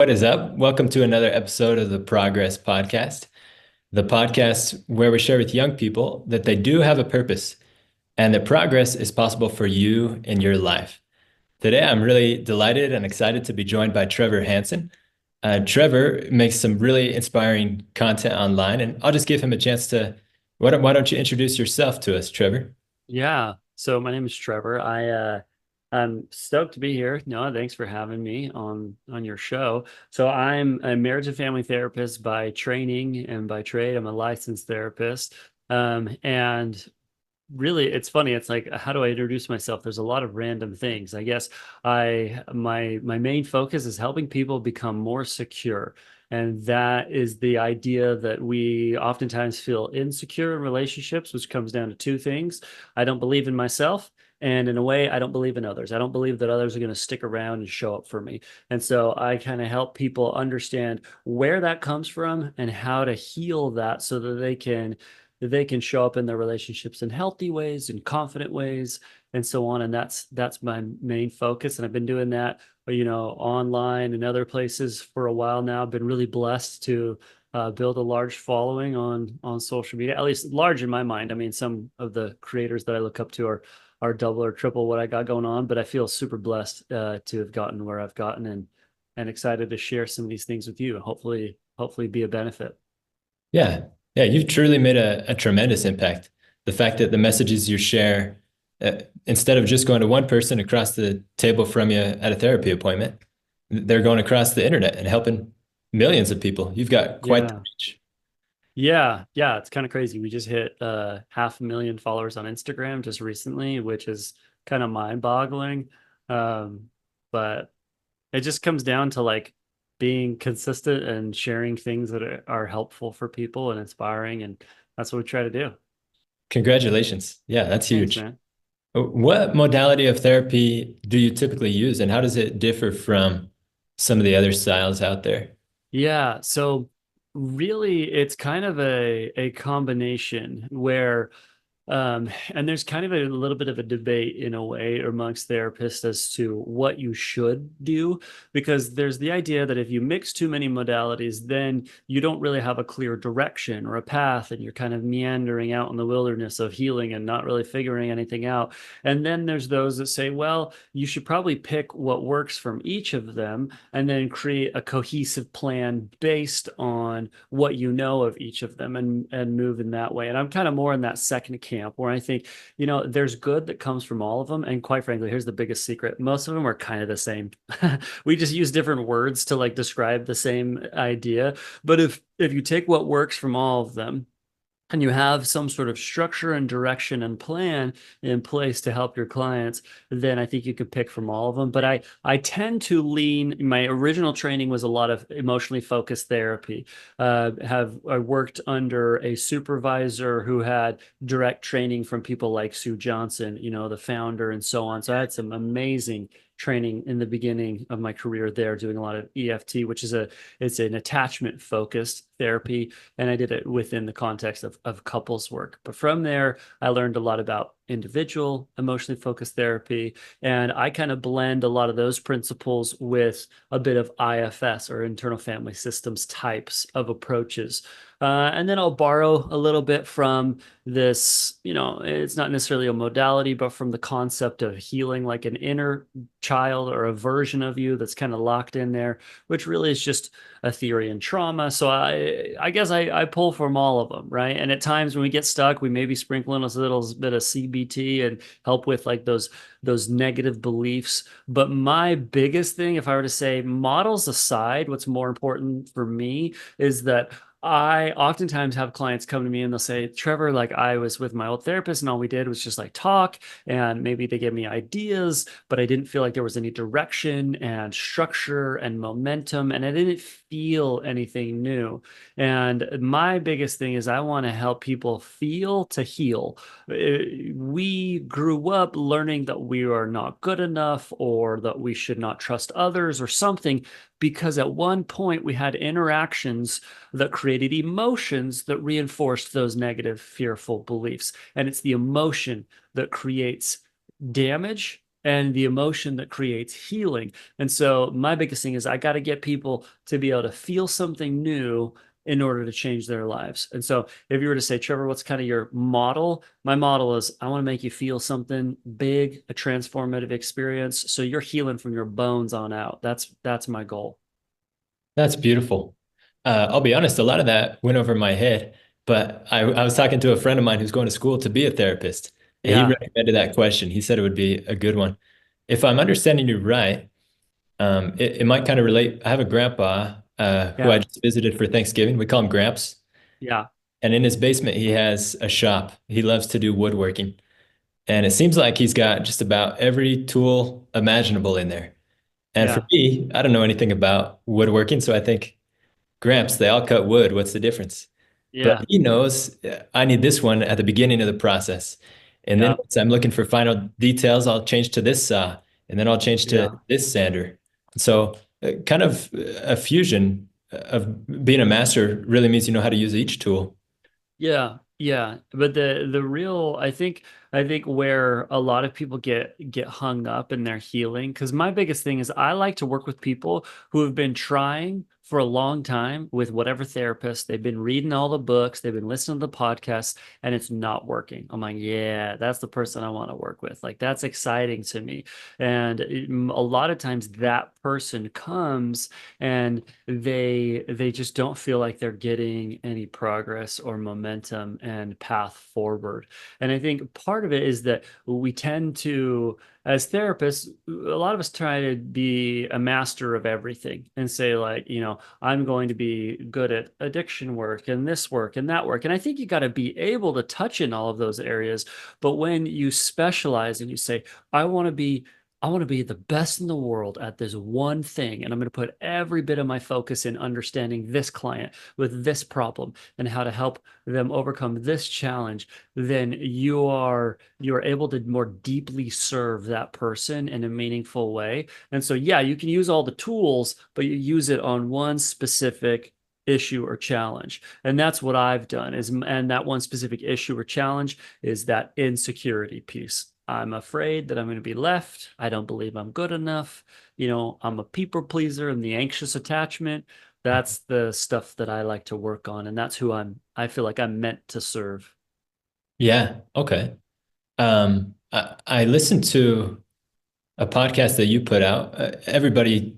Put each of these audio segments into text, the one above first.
What is up? Welcome to another episode of the Progress Podcast, the podcast where we share with young people that they do have a purpose and that progress is possible for you in your life. Today, I'm really delighted and excited to be joined by Trevor Hanson. Trevor makes some really inspiring content online, and I'll just give him a chance to. Why don't you introduce yourself to us, Trevor? Yeah. So my name is Trevor. I'm stoked to be here. Noah, thanks for having me on your show. So I'm a marriage and family therapist by training and by trade. I'm a licensed therapist. And really it's funny. It's like, how do I introduce myself? There's a lot of random things. I guess my main focus is helping people become more secure. And that is the idea that we oftentimes feel insecure in relationships, which comes down to two things. I don't believe in myself. And in a way, I don't believe in others. I don't believe that others are going to stick around and show up for me. And so I kind of help people understand where that comes from and how to heal that so that they can show up in their relationships in healthy ways, in confident ways, and so on. And that's my main focus. And I've been doing that, online and other places for a while now. I've been really blessed to build a large following on social media, at least large in my mind. I mean, some of the creators that I look up to are double or triple what I got going on, but I feel super blessed to have gotten where I've gotten and excited to share some of these things with you. Hopefully be a benefit. Yeah, yeah, you've truly made a tremendous impact. The fact that the messages you share, instead of just going to one person across the table from you at a therapy appointment, they're going across the internet and helping millions of people. You've got quite the Yeah. reach. Yeah, it's kind of crazy. We just hit 500,000 followers on Instagram just recently, which is kind of mind-boggling. Um, but it just comes down to like being consistent and sharing things that are helpful for people and inspiring, and that's what we try to do. Congratulations. Yeah, that's Thanks, huge. man. What modality of therapy do you typically use, and how does it differ from some of the other styles out there? Yeah, so really it's kind of a combination where and there's kind of a little bit of a debate in a way amongst therapists as to what you should do, because there's the idea that if you mix too many modalities, then you don't really have a clear direction or a path, and you're kind of meandering out in the wilderness of healing and not really figuring anything out. And then there's those that say, well, you should probably pick what works from each of them and then create a cohesive plan based on what you know of each of them and move in that way. And I'm kind of more in that second camp where I think, there's good that comes from all of them. And quite frankly, here's the biggest secret. Most of them are kind of the same. We just use different words to like describe the same idea. But if you take what works from all of them and you have some sort of structure and direction and plan in place to help your clients, then I think you can pick from all of them. But I tend to lean, my original training was a lot of emotionally focused therapy. I worked under a supervisor who had direct training from people like Sue Johnson, the founder, and so on. So I had some amazing training in the beginning of my career there, doing a lot of EFT, which is it's an attachment focused therapy, and I did it within the context of couples work. But from there, I learned a lot about individual emotionally focused therapy, and I kind of blend a lot of those principles with a bit of IFS, or internal family systems types of approaches. And then I'll borrow a little bit from this, it's not necessarily a modality, but from the concept of healing like an inner child or a version of you that's kind of locked in there, which really is just a theory in trauma. So I guess I pull from all of them, right? And at times when we get stuck, we maybe sprinkle in a little bit of CBT and help with like those negative beliefs. But my biggest thing, if I were to say models aside, what's more important for me is that I oftentimes have clients come to me and they'll say, Trevor, like I was with my old therapist and all we did was just like talk, and maybe they gave me ideas, but I didn't feel like there was any direction and structure and momentum, and I didn't feel anything new. And my biggest thing is I want to help people feel to heal. We grew up learning that we are not good enough or that we should not trust others or something, because at one point we had interactions that created emotions that reinforced those negative, fearful beliefs. And it's the emotion that creates damage and the emotion that creates healing. And so my biggest thing is I got to get people to be able to feel something new in order to change their lives. And so if you were to say, Trevor, what's kind of your model? My model is I want to make you feel something big, a transformative experience. So you're healing from your bones on out. That's my goal. That's beautiful. I'll be honest, a lot of that went over my head, but I was talking to a friend of mine who's going to school to be a therapist, and he Yeah, recommended that question. He said it would be a good one. If I'm understanding you right, it might kind of relate. I have a grandpa who I yeah, just visited for Thanksgiving. We call him Gramps. yeah, And in his basement, he has a shop. He loves to do woodworking. And it seems like he's got just about every tool imaginable in there. And for yeah, me, I don't know anything about woodworking. So I think, Gramps, they all cut wood. What's the difference? But yeah, he knows I need this one at the beginning of the process. And then yeah, once I'm looking for final details, I'll change to this saw. And then I'll change to yeah. this sander. So kind of a fusion of being a master really means you know how to use each tool. Yeah, yeah. But the real I think where a lot of people get hung up in their healing, because my biggest thing is I like to work with people who have been trying for a long time with whatever therapist. They've been reading all the books, they've been listening to the podcasts, and it's not working. I'm like, yeah, that's the person I want to work with. Like that's exciting to me. And a lot of times that person comes and they just don't feel like they're getting any progress or momentum and path forward. And I think part of it is that we tend to, as therapists, a lot of us try to be a master of everything and say like, I'm going to be good at addiction work and this work and that work. And I think you got to be able to touch in all of those areas. But when you specialize and you say, I want to be I want to be the best in the world at this one thing. And I'm going to put every bit of my focus in understanding this client with this problem and how to help them overcome this challenge. Then you are able to more deeply serve that person in a meaningful way. And so, yeah, you can use all the tools, but you use it on one specific issue or challenge. And that's what I've done and that one specific issue or challenge is that insecurity piece. I'm afraid that I'm going to be left. I don't believe I'm good enough. I'm a people pleaser and the anxious attachment. That's the stuff that I like to work on. And that's who I feel like I'm meant to serve. Yeah. Okay. I listened to a podcast that you put out.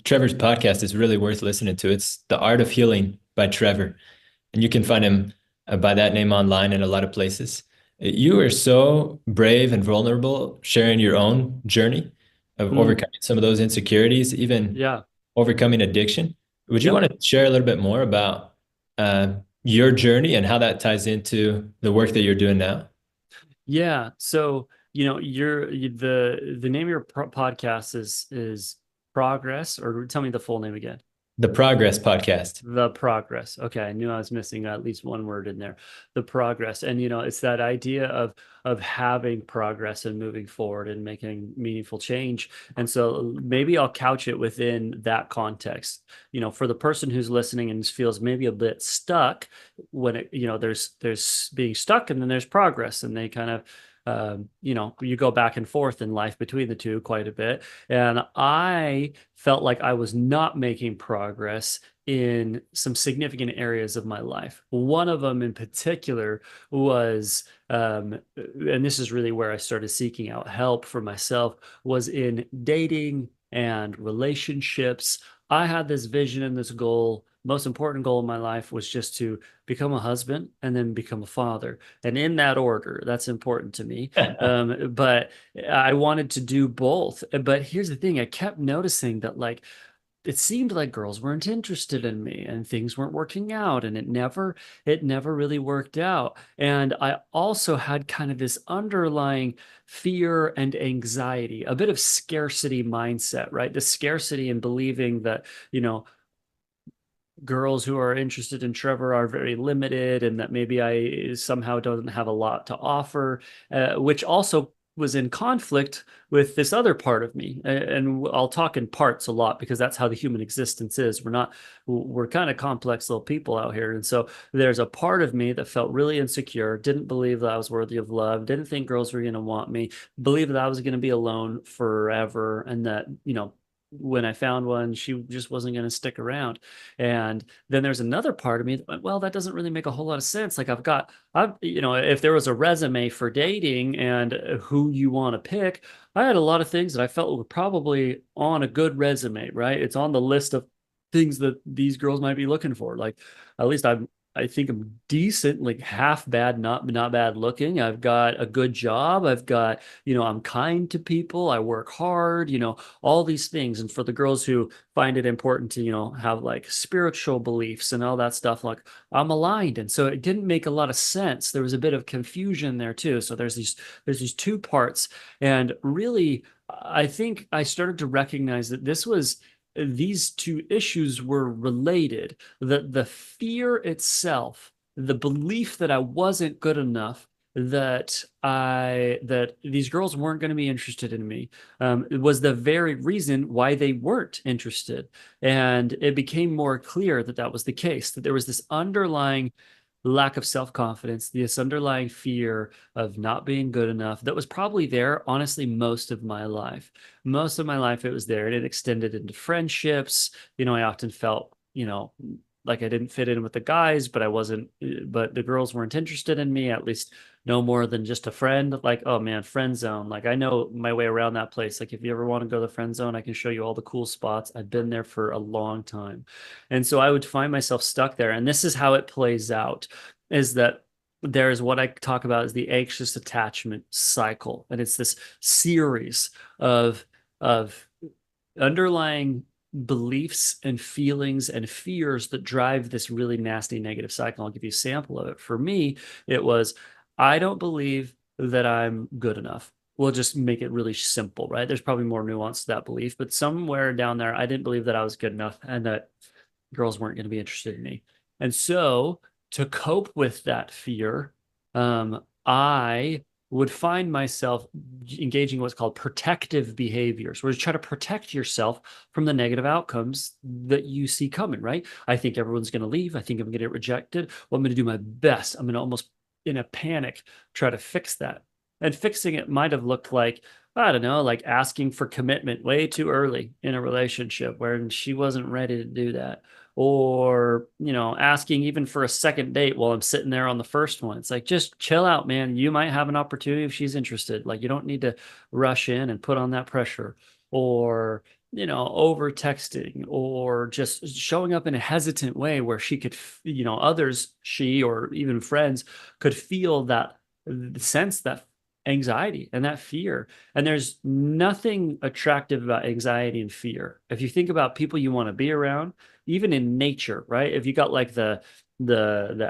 Trevor's podcast is really worth listening to. It's The Art of Healing by Trevor. And you can find him by that name online in a lot of places. You are so brave and vulnerable, sharing your own journey of Mm, overcoming some of those insecurities, even yeah. overcoming addiction. Would you Yep. want to share a little bit more about your journey and how that ties into the work that you're doing now? Yeah. So, the name of your podcast is Progress, or tell me the full name again. The Progress Podcast. The progress. Okay, I knew I was missing at least one word in there. The progress. And it's that idea of having progress and moving forward and making meaningful change. And so maybe I'll couch it within that context. For the person who's listening and feels maybe a bit stuck when there's being stuck and then there's progress and they kind of you go back and forth in life between the two quite a bit. And I felt like I was not making progress in some significant areas of my life. One of them in particular was, and this is really where I started seeking out help for myself, was in dating and relationships. I had this vision and this goal. Most important goal in my life was just to become a husband and then become a father. And in that order, that's important to me. But I wanted to do both. But here's the thing, I kept noticing that like it seemed like girls weren't interested in me and things weren't working out and it never really worked out. And I also had kind of this underlying fear and anxiety, a bit of scarcity mindset, right? The scarcity in believing that, girls who are interested in Trevor are very limited and that maybe I somehow don't have a lot to offer, which also was in conflict with this other part of me. And I'll talk in parts a lot because that's how the human existence is. We're kind of complex little people out here. And so there's a part of me that felt really insecure, didn't believe that I was worthy of love, didn't think girls were going to want me, believed that I was going to be alone forever, and that, when I found one, she just wasn't going to stick around. And then there's another part of me that went, well, that doesn't really make a whole lot of sense. Like if there was a resume for dating and who you want to pick, I had a lot of things that I felt were probably on a good resume, right? It's on the list of things that these girls might be looking for. Like, at least I think I'm decent, like half bad, not bad looking. I've got a good job. I've got, I'm kind to people. I work hard, all these things. And for the girls who find it important to, have like spiritual beliefs and all that stuff, like I'm aligned. And so it didn't make a lot of sense. There was a bit of confusion there too. So there's these two parts. And really, I think I started to recognize that these two issues were related. The fear itself, the belief that I wasn't good enough, that these girls weren't going to be interested in me, it was the very reason why they weren't interested. And it became more clear that that was the case, that there was this underlying lack of self-confidence, this underlying fear of not being good enough that was probably there, honestly, most of my life. Most of my life, it was there, and it extended into friendships. I often felt, like I didn't fit in with the guys, but the girls weren't interested in me, at least no more than just a friend. Like, oh man, friend zone. Like, I know my way around that place. Like, if you ever want to go to the friend zone, I can show you all the cool spots. I've been there for a long time. And so I would find myself stuck there. And this is how it plays out, is that there's what I talk about as the anxious attachment cycle. And it's this series of underlying beliefs and feelings and fears that drive this really nasty negative cycle. I'll give you a sample of it. For me, it was, I don't believe that I'm good enough. We'll just make it really simple, right? There's probably more nuance to that belief, but somewhere down there, I didn't believe that I was good enough and that girls weren't going to be interested in me. And so to cope with that fear, I would find myself engaging in what's called protective behaviors, where you try to protect yourself from the negative outcomes that you see coming, right? I think everyone's going to leave. I think I'm going to get rejected. Well, I'm going to do my best. I'm going to almost, in a panic, try to fix that. And fixing it might have looked like, I don't know, like asking for commitment way too early in a relationship where she wasn't ready to do that. Or, asking even for a second date while I'm sitting there on the first one. It's like, just chill out, man. You might have an opportunity if she's interested. Like, you don't need to rush in and put on that pressure. Or, over texting, or just showing up in a hesitant way where she could, others, she or even friends could feel that sense, that anxiety and that fear. And there's nothing attractive about anxiety and fear. If you think about people you want to be around, even in nature, right? If you got like the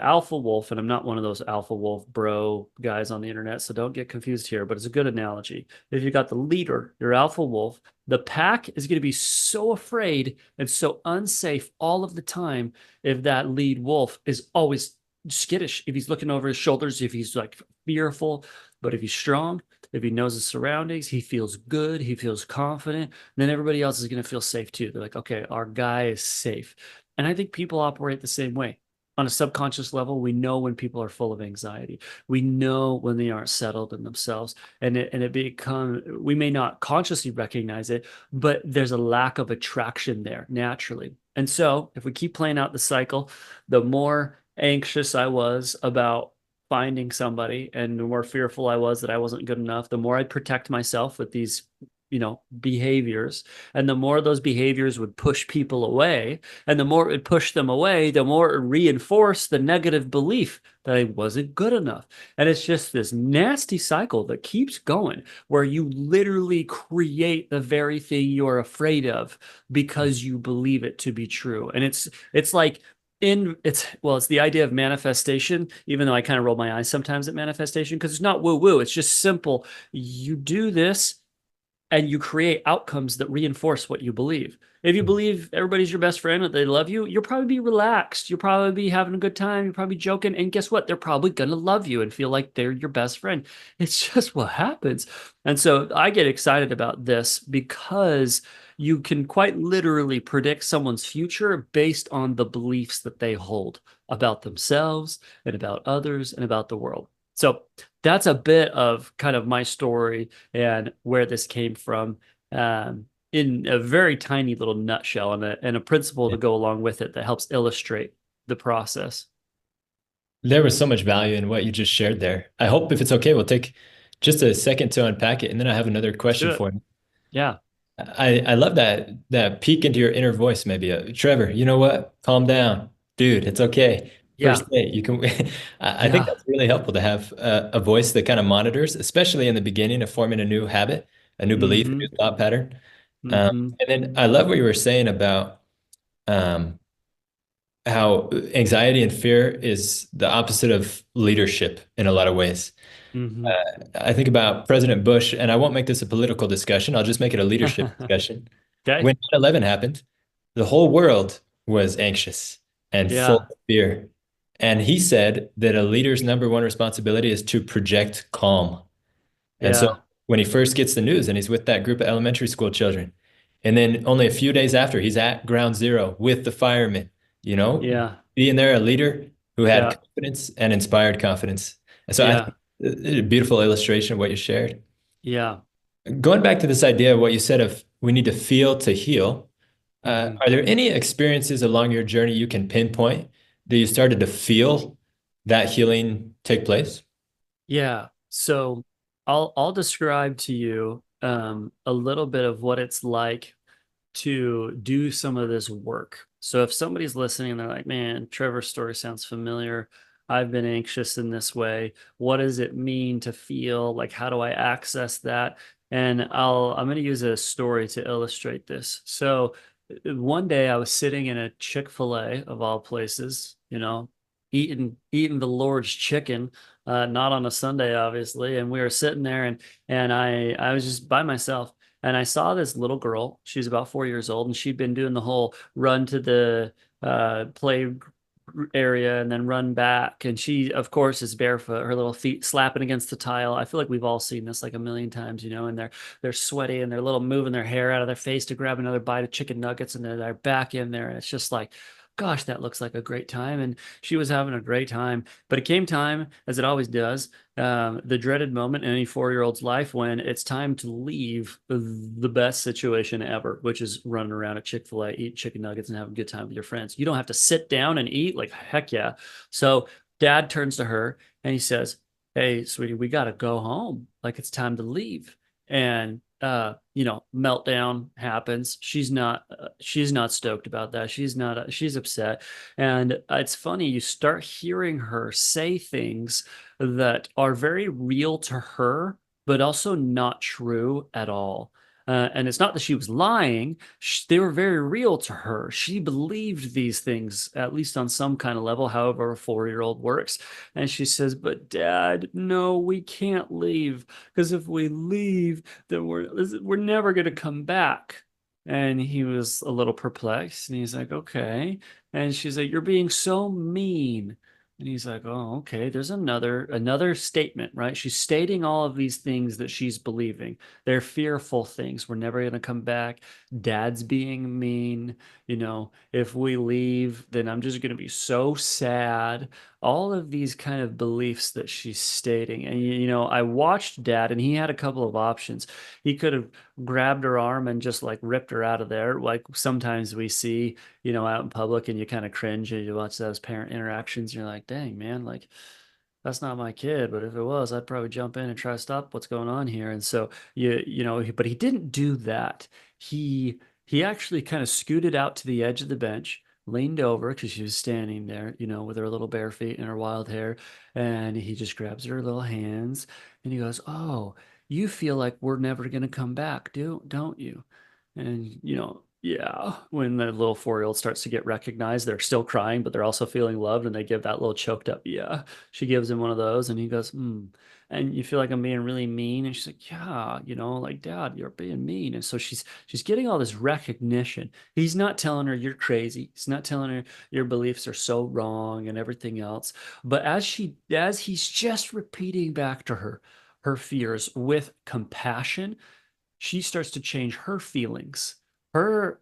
alpha wolf, and I'm not one of those alpha wolf bro guys on the internet, so don't get confused here, but it's a good analogy. If you got the leader, your alpha wolf, the pack is going to be so afraid and so unsafe all of the time if that lead wolf is always skittish, if he's looking over his shoulders, if he's like fearful. But if he's strong, if he knows his surroundings, he feels good, he feels confident, then everybody else is going to feel safe too. They're like, okay, our guy is safe. And I think people operate the same way. On a subconscious level, we know when people are full of anxiety. We know when they aren't settled in themselves. We may not consciously recognize it, but there's a lack of attraction there naturally. And so if we keep playing out the cycle, the more anxious I was about finding somebody and the more fearful I was that I wasn't good enough, the more I'd protect myself with these, behaviors. And the more those behaviors would push people away, and the more it would push them away, the more it reinforced the negative belief that I wasn't good enough. And it's just this nasty cycle that keeps going, where you literally create the very thing you're afraid of because you believe it to be true. And it's like, it's the idea of manifestation, even though I kind of roll my eyes sometimes at manifestation because it's not woo woo. It's just simple. You do this and you create outcomes that reinforce what you believe. If you believe everybody's your best friend, that they love you, you'll probably be relaxed. You'll probably be having a good time. You're probably joking. And guess what? They're probably going to love you and feel like they're your best friend. It's just what happens. And so I get excited about this because you can quite literally predict someone's future based on the beliefs that they hold about themselves and about others and about the world. So that's a bit of kind of my story and where this came from. In a very tiny little nutshell and a principle to go along with it that helps illustrate the process. There was so much value in what you just shared there. I hope if it's okay, we'll take just a second to unpack it, and then I have another Let's do question it. for you. Yeah. I love that peek into your inner voice, maybe. Trevor, you know what? Calm down, dude. It's okay. Yeah. First date, you can. I think Yeah. that's really helpful to have a voice that kind of monitors, especially in the beginning of forming a new habit, a new belief, a new Mm-hmm. thought pattern. Mm-hmm. And then I love what you were saying about um, how anxiety and fear is the opposite of leadership in a lot of ways. Mm-hmm. I think about President Bush, and I won't make this a political discussion. I'll just make it a leadership discussion. Okay. When 9/11 happened, the whole world was anxious and full Yeah. of fear. And he said that a leader's number one responsibility is to project calm. And so Yeah. when he first gets the news and he's with that group of elementary school children, and then only a few days after, he's at ground zero with the firemen, you know, Yeah. being there a leader who had Yeah. confidence and inspired confidence. And so I Yeah. think a beautiful illustration of what you shared. Yeah. Going back to this idea of what you said of we need to feel to heal, Mm-hmm. are there any experiences along your journey you can pinpoint that you started to feel that healing take place? Yeah. So I'll describe to you a little bit of what it's like to do some of this work. So if somebody's listening, they're like, man, Trevor's story sounds familiar. I've been anxious in this way. What does it mean to feel? Like, how do I access that? And I'm going to use a story to illustrate this. So one day I was sitting in a Chick-fil-A of all places, eating the Lord's chicken, not on a Sunday, obviously. And we were sitting there and I was just by myself. And I saw this little girl. She's about 4 years old, and she'd been doing the whole run to the play area and then run back. And she, of course, is barefoot, her little feet slapping against the tile. I feel like we've all seen this like a million times, and they're sweaty and they're little moving their hair out of their face to grab another bite of chicken nuggets, and they're back in there. And it's just like, gosh, that looks like a great time. And she was having a great time. But it came time, as it always does, the dreaded moment in any 4 year old's life when it's time to leave the best situation ever, which is running around at Chick-fil-A, eating chicken nuggets and having a good time with your friends. You don't have to sit down and eat, like, heck yeah. So dad turns to her and he says, hey, sweetie, we got to go home. Like, it's time to leave. And meltdown happens. She's not stoked about that. She's upset. And it's funny, you start hearing her say things that are very real to her, but also not true at all. And it's not that she was lying, they were very real to her. She believed these things, at least on some kind of level, however a 4 year old works. And she says, but dad, no, we can't leave, because if we leave, then we're never going to come back. And he was a little perplexed, and he's like, okay. And she's like, you're being so mean. And he's like, oh, okay. There's another statement, right? She's stating all of these things that she's believing. They're fearful things. We're never going to come back. Dad's being mean. If we leave, then I'm just going to be so sad. All of these kind of beliefs that she's stating. And, I watched dad, and he had a couple of options. He could have grabbed her arm and just like ripped her out of there, like sometimes we see, out in public, and you kind of cringe and you watch those parent interactions. And you're like, dang, man, like that's not my kid. But if it was, I'd probably jump in and try to stop what's going on here. And so but he didn't do that. He actually kind of scooted out to the edge of the bench, leaned over because she was standing there, with her little bare feet and her wild hair. And he just grabs her little hands and he goes, oh, you feel like we're never going to come back, don't you? And, Yeah, when the little 4-year-old starts to get recognized, they're still crying, but they're also feeling loved, and they give that little choked up, yeah. She gives him one of those, and he goes, hmm. And you feel like I'm being really mean, and she's like, yeah, like, Dad, you're being mean. And so she's getting all this recognition. He's not telling her you're crazy. He's not telling her your beliefs are so wrong and everything else. But as he's just repeating back to her her fears with compassion, she starts to change her feelings. Her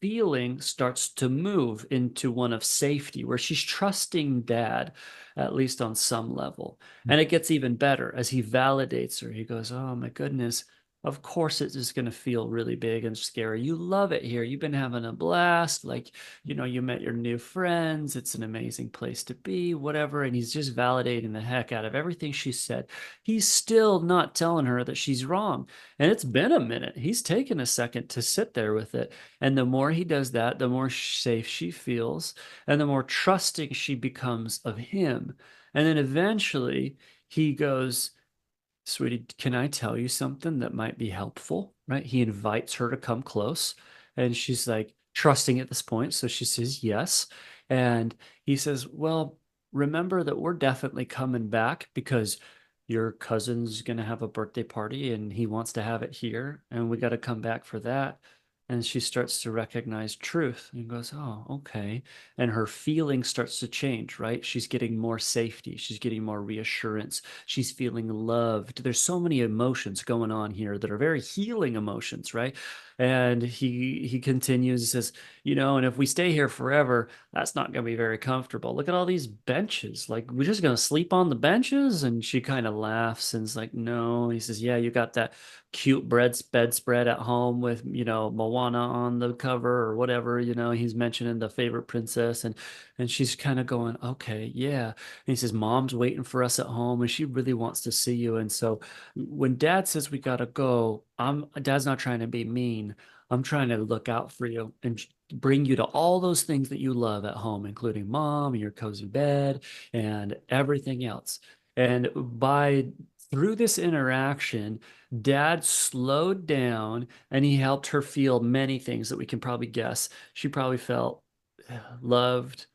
feeling starts to move into one of safety, where she's trusting Dad, at least on some level. And it gets even better as he validates her. He goes, oh my goodness, of course it's just going to feel really big and scary. You love it here. You've been having a blast. Like, you met your new friends. It's an amazing place to be, whatever. And he's just validating the heck out of everything she said. He's still not telling her that she's wrong. And it's been a minute. He's taken a second to sit there with it. And the more he does that, the more safe she feels and the more trusting she becomes of him. And then eventually he goes, sweetie, can I tell you something that might be helpful? Right? He invites her to come close, and she's like trusting at this point. So she says yes. And he says, well, remember that we're definitely coming back because your cousin's going to have a birthday party and he wants to have it here. And we got to come back for that. And she starts to recognize truth and goes, oh, okay. And her feeling starts to change, right? She's getting more safety. She's getting more reassurance. She's feeling loved. There's so many emotions going on here that are very healing emotions, right? And he continues and says, and if we stay here forever, that's not going to be very comfortable. Look at all these benches. Like, we're just going to sleep on the benches? And she kind of laughs and is like, no. He says, yeah, you got that cute bedspread at home with, Moana on the cover or whatever, he's mentioning the favorite princess. And she's kind of going, okay, yeah. And he says, Mom's waiting for us at home and she really wants to see you. And so when Dad says we gotta go, Dad's not trying to be mean. I'm trying to look out for you and bring you to all those things that you love at home, including Mom, your cozy bed, and everything else. And by through this interaction, Dad slowed down and he helped her feel many things that we can probably guess. She probably felt loved,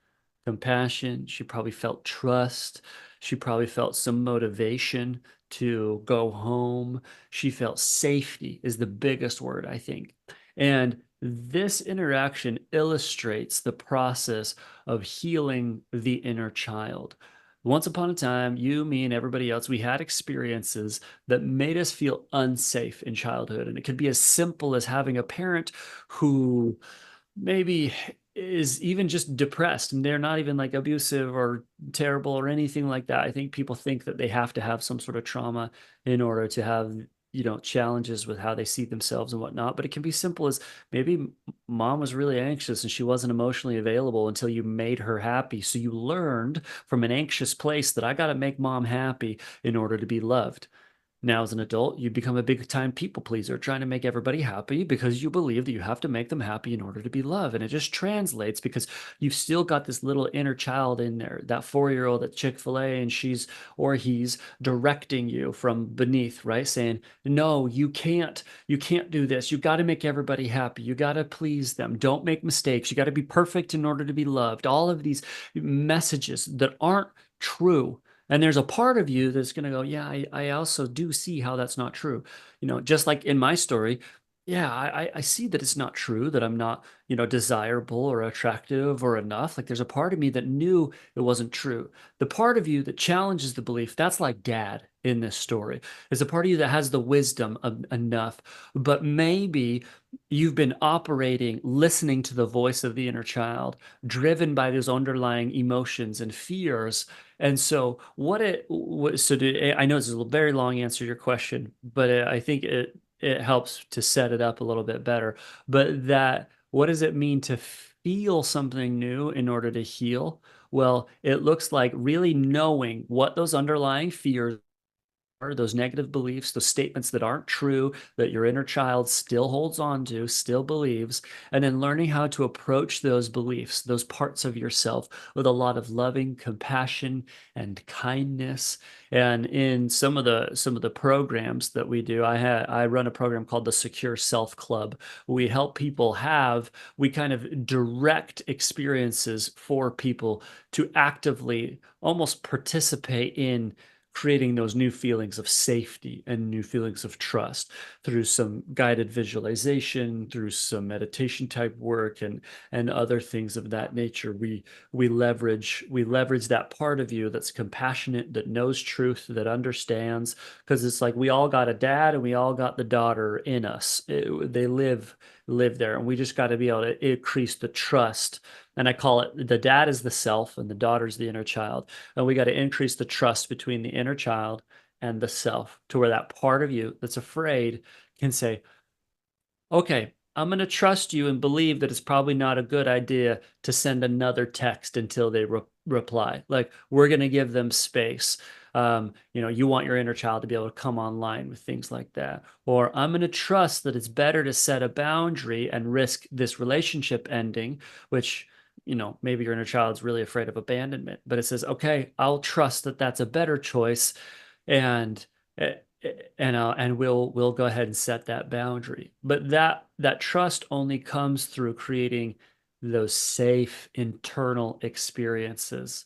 compassion. She probably felt trust. She probably felt some motivation to go home. She felt safety, is the biggest word, I think. And this interaction illustrates the process of healing the inner child. Once upon a time, you, me, and everybody else, we had experiences that made us feel unsafe in childhood. And it could be as simple as having a parent who maybe is even just depressed and they're not even like abusive or terrible or anything like that. I think people think that they have to have some sort of trauma in order to have, challenges with how they see themselves and whatnot. But it can be simple as maybe Mom was really anxious and she wasn't emotionally available until you made her happy. So you learned from an anxious place that I got to make Mom happy in order to be loved. Now, as an adult, you become a big time people pleaser, trying to make everybody happy because you believe that you have to make them happy in order to be loved. And it just translates because you've still got this little inner child in there, that 4-year-old at Chick-fil-A, and she's or he's directing you from beneath, right? Saying, no, you can't do this. You got to make everybody happy. You got to please them. Don't make mistakes. You got to be perfect in order to be loved. All of these messages that aren't true. And there's a part of you that's going to go, yeah, I also do see how that's not true. Just like in my story, yeah, I see that it's not true, that I'm not, desirable or attractive or enough. Like there's a part of me that knew it wasn't true. The part of you that challenges the belief, that's like Dad in this story. There's a part of you that has the wisdom of enough, but maybe you've been operating, listening to the voice of the inner child, driven by those underlying emotions and fears. And so I know this is a very long answer to your question, but I think it helps to set it up a little bit better. But what does it mean to feel something new in order to heal? Well, it looks like really knowing what those underlying fears those negative beliefs, those statements that aren't true, that your inner child still holds on to, still believes, and then learning how to approach those beliefs, those parts of yourself with a lot of loving compassion and kindness. And in some of the programs that we do, I run a program called the Secure Self Club. We help people we kind of direct experiences for people to actively almost participate in creating those new feelings of safety and new feelings of trust through some guided visualization, through some meditation type work, and other things of that nature. We leverage that part of you that's compassionate, that knows truth, that understands, because it's like we all got a dad and we all got the daughter in us. They live there, and we just got to be able to increase the trust. And I call it, the dad is the self and the daughter's the inner child. And we got to increase the trust between the inner child and the self, to where that part of you that's afraid can say, okay, I'm going to trust you and believe that it's probably not a good idea to send another text until they reply. Like, we're going to give them space. You want your inner child to be able to come online with things like that. Or I'm going to trust that it's better to set a boundary and risk this relationship ending, which, maybe your inner child's really afraid of abandonment, but it says, okay, I'll trust that that's a better choice. And eh, and we'll go ahead and set that boundary. But that trust only comes through creating those safe internal experiences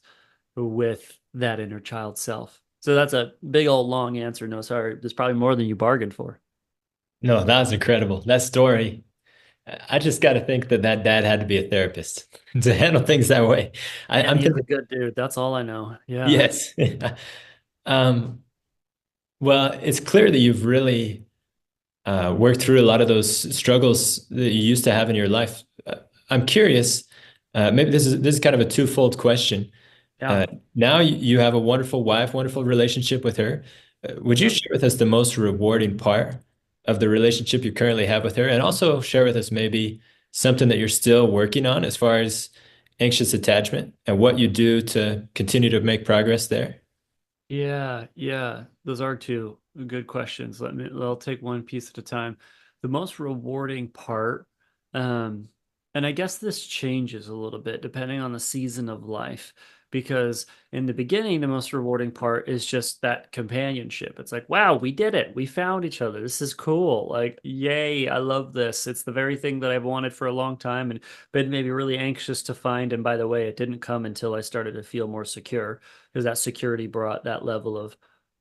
with that inner child self. So that's a big old long answer. No, sorry, there's probably more than you bargained for. No, that was incredible. That story. I just got to think that that dad had to be a therapist to handle things that way. And I'm he's a thinking, good dude. That's all I know. Yeah. yes. Um, well, it's clear that you've really worked through a lot of those struggles that you used to have in your life. I'm curious, maybe this is kind of a twofold question. Yeah. Uh, Now you have a wonderful wife, wonderful relationship with her. Would you Yeah. share with us the most rewarding part of the relationship you currently have with her? And also share with us maybe something that you're still working on as far as anxious attachment and what you do to continue to make progress there? Yeah, yeah, those are two good questions. I'll take one piece at a time. The most rewarding part, um, and I guess this changes a little bit depending on the season of life, because in the beginning, the most rewarding part is just that companionship. It's like, wow, we did it. We found each other. This is cool. Like, yay, I love this. It's the very thing that I've wanted for a long time and been maybe really anxious to find. And by the way, it didn't come until I started to feel more secure, because that security brought that level of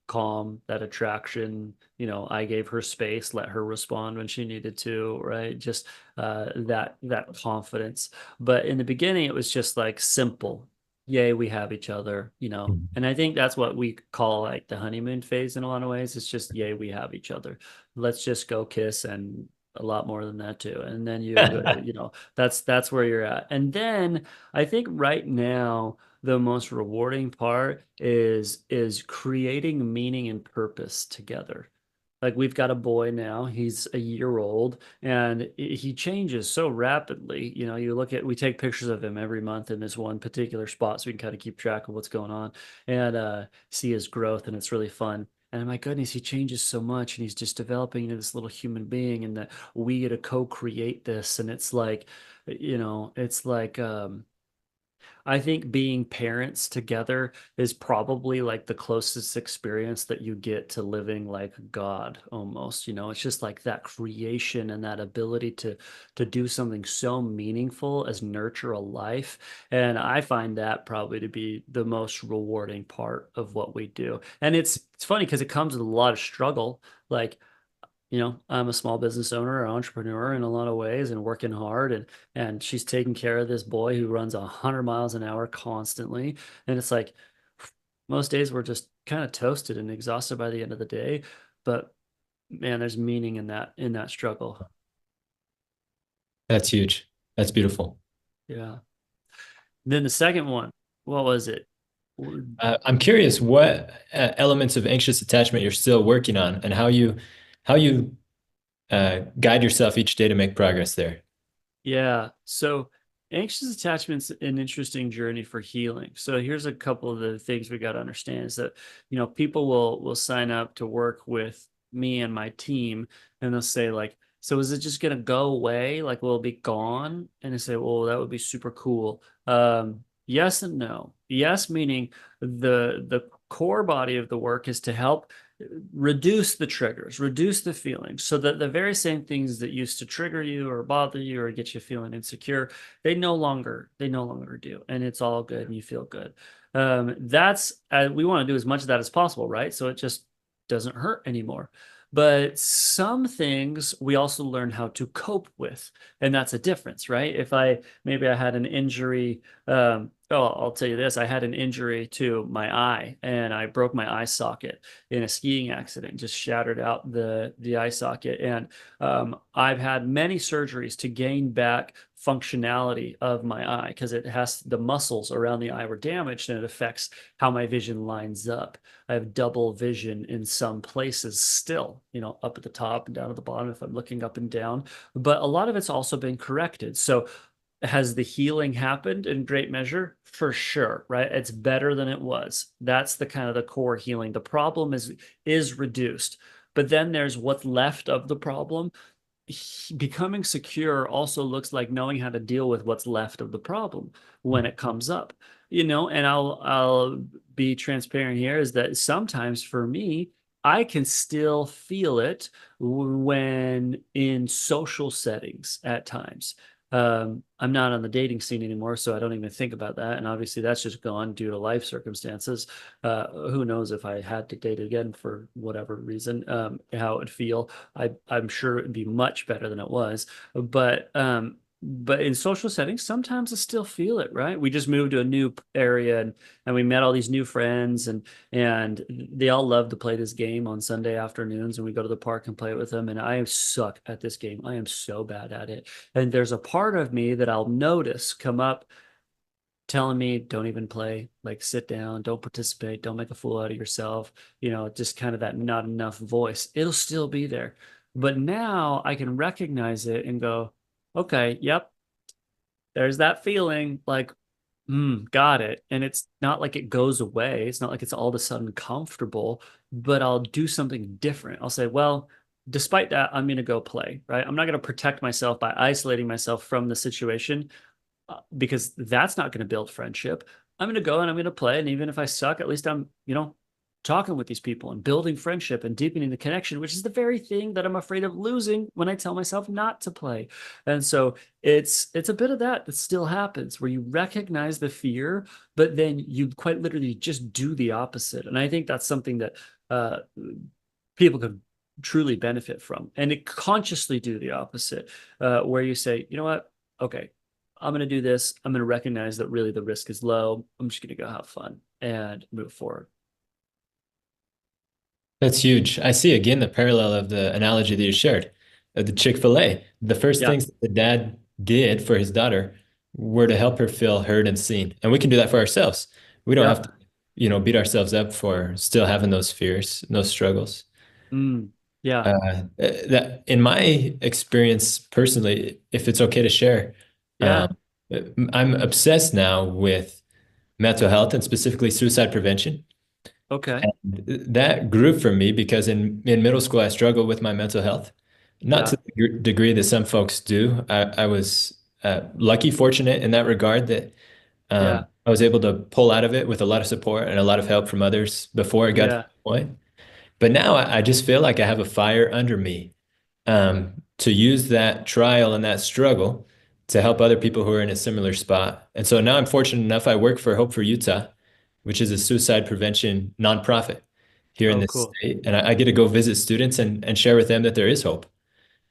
calm, that attraction. I gave her space, let her respond when she needed to, right? Just that confidence. But in the beginning, it was just like simple. Yay, we have each other, Mhm. And I think that's what we call like the honeymoon phase in a lot of ways. It's just, yay, we have each other. Let's just go kiss, and a lot more than that too. And then you go, that's where you're at. And then I think right now, the most rewarding part is creating meaning and purpose together. Like, we've got a boy now, he's a year old, and he changes so rapidly. We take pictures of him every month in this one particular spot so we can kind of keep track of what's going on, and see his growth, and it's really fun. And my goodness, he changes so much, and he's just developing into this little human being, and that we get to co-create this. And it's like I think being parents together is probably like the closest experience that you get to living like God almost. It's just like that creation and that ability to do something so meaningful as nurture a life. And I find that probably to be the most rewarding part of what we do. And it's funny because it comes with a lot of struggle. Like, I'm a small business owner, or entrepreneur in a lot of ways, and working hard, and she's taking care of this boy who runs 100 miles an hour constantly. And it's like, most days we're just kind of toasted and exhausted by the end of the day. But man, there's meaning in that struggle. That's huge. That's beautiful. Yeah. Then the second one, what was it? I'm curious what elements of anxious attachment you're still working on and how you guide yourself each day to make progress there. Yeah. So anxious attachment's an interesting journey for healing. So here's a couple of the things we got to understand is that, people will sign up to work with me and my team, and they'll say like, so is it just gonna go away? Like, will it be gone? And I say, well, that would be super cool. Yes and no. Yes, meaning the core body of the work is to help reduce the triggers, reduce the feelings, so that the very same things that used to trigger you or bother you or get you feeling insecure, they no longer do, and it's all good and you feel good. That's we want to do as much of that as possible, right? So it just doesn't hurt anymore. But some things we also learn how to cope with, and that's a difference, right? If I maybe I had an injury, I'll tell you this, I had an injury to my eye, and I broke my eye socket in a skiing accident, just shattered out the eye socket. And I've had many surgeries to gain back functionality of my eye because the muscles around the eye were damaged, and it affects how my vision lines up. I have double vision in some places still, up at the top and down at the bottom if I'm looking up and down. But a lot of it's also been corrected. So has the healing happened in great measure? For sure, right? It's better than it was. That's the kind of the core healing. The problem is reduced. But then there's what's left of the problem. Becoming secure also looks like knowing how to deal with what's left of the problem when it comes up. And I'll be transparent here is that sometimes for me, I can still feel it when in social settings at times. I'm not on the dating scene anymore, so I don't even think about that. And obviously, that's just gone due to life circumstances. Who knows if I had to date again for whatever reason, how it would feel. I'm sure it would be much better than it was. But in social settings, sometimes I still feel it, right? We just moved to a new area and we met all these new friends and they all love to play this game on Sunday afternoons and we go to the park and play it with them. And I suck at this game. I am so bad at it. And there's a part of me that I'll notice come up telling me, don't even play, like sit down, don't participate, don't make a fool out of yourself, just kind of that not enough voice. It'll still be there. But now I can recognize it and go, okay, yep, there's that feeling like, got it. And it's not like it goes away. It's not like it's all of a sudden comfortable, but I'll do something different. I'll say, well, despite that, I'm going to go play, right? I'm not going to protect myself by isolating myself from the situation because that's not going to build friendship. I'm going to go and I'm going to play. And even if I suck, at least I'm, talking with these people and building friendship and deepening the connection, which is the very thing that I'm afraid of losing when I tell myself not to play. And so it's a bit of that still happens where you recognize the fear, but then you quite literally just do the opposite. And I think that's something that people could truly benefit from and to consciously do the opposite, where you say, you know what? Okay, I'm going to do this. I'm going to recognize that really the risk is low. I'm just going to go have fun and move forward. That's huge. I see again the parallel of the analogy that you shared of the Chick-fil-A. The first Yeah. things that the dad did for his daughter were to help her feel heard and seen. And we can do that for ourselves. We don't have Yep. to, beat ourselves up for still having those fears, those struggles. Mm. Yeah. That in my experience personally, if it's okay to share, Yeah. um, I'm obsessed now with mental health and specifically suicide prevention. Okay. And that grew for me because in middle school, I struggled with my mental health, not to Yeah. the degree that some folks do. I was lucky, fortunate in that regard that Yeah. I was able to pull out of it with a lot of support and a lot of help from others before it got to Yeah. that point. But now I just feel like I have a fire under me to use that trial and that struggle to help other people who are in a similar spot. And so now I'm fortunate enough, I work for Hope for Utah, which is a suicide prevention nonprofit here in Oh, this cool. state. And I get to go visit students and share with them that there is hope.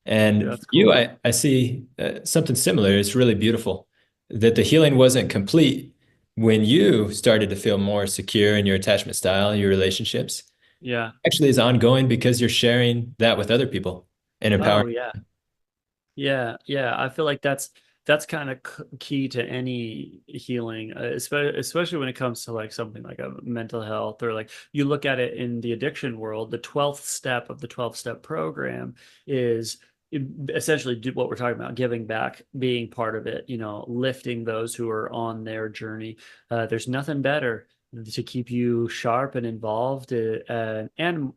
Yeah, And for that's you, cool. I see something similar. It's really beautiful that the healing wasn't complete when you started to feel more secure in your attachment style, your relationships. Yeah. Actually, is ongoing because you're sharing that with other people and empowering. Oh, yeah. Yeah, yeah. I feel like that's kind of key to any healing, especially when it comes to like something like a mental health or like you look at it in the addiction world. The 12th step of the 12-step program is essentially do what we're talking about, giving back, being part of it, lifting those who are on their journey. There's nothing better to keep you sharp and involved, and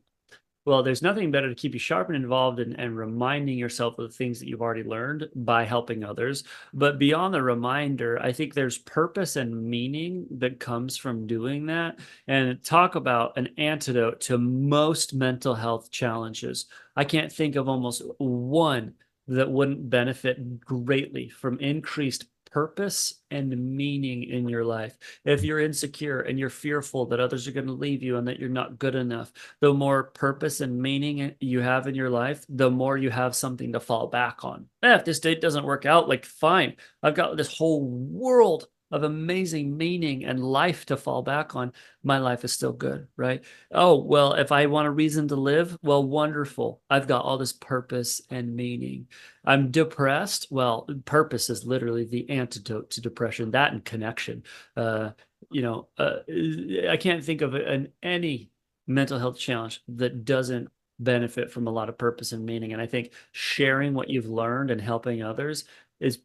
well, there's nothing better to keep you sharp and involved and reminding yourself of the things that you've already learned by helping others. But beyond the reminder, I think there's purpose and meaning that comes from doing that. And talk about an antidote to most mental health challenges. I can't think of almost one that wouldn't benefit greatly from increased purpose and meaning in your life. If you're insecure and you're fearful that others are going to leave you and that you're not good enough, the more purpose and meaning you have in your life, the more you have something to fall back on. If this date doesn't work out, like, fine, I've got this whole world of amazing meaning and life to fall back on. My life is still good, right? Oh, well, if I want a reason to live, well, wonderful. I've got all this purpose and meaning. I'm depressed. Well, purpose is literally the antidote to depression, that and connection. Uh, I can't think of any mental health challenge that doesn't benefit from a lot of purpose and meaning. And I think sharing what you've learned and helping others is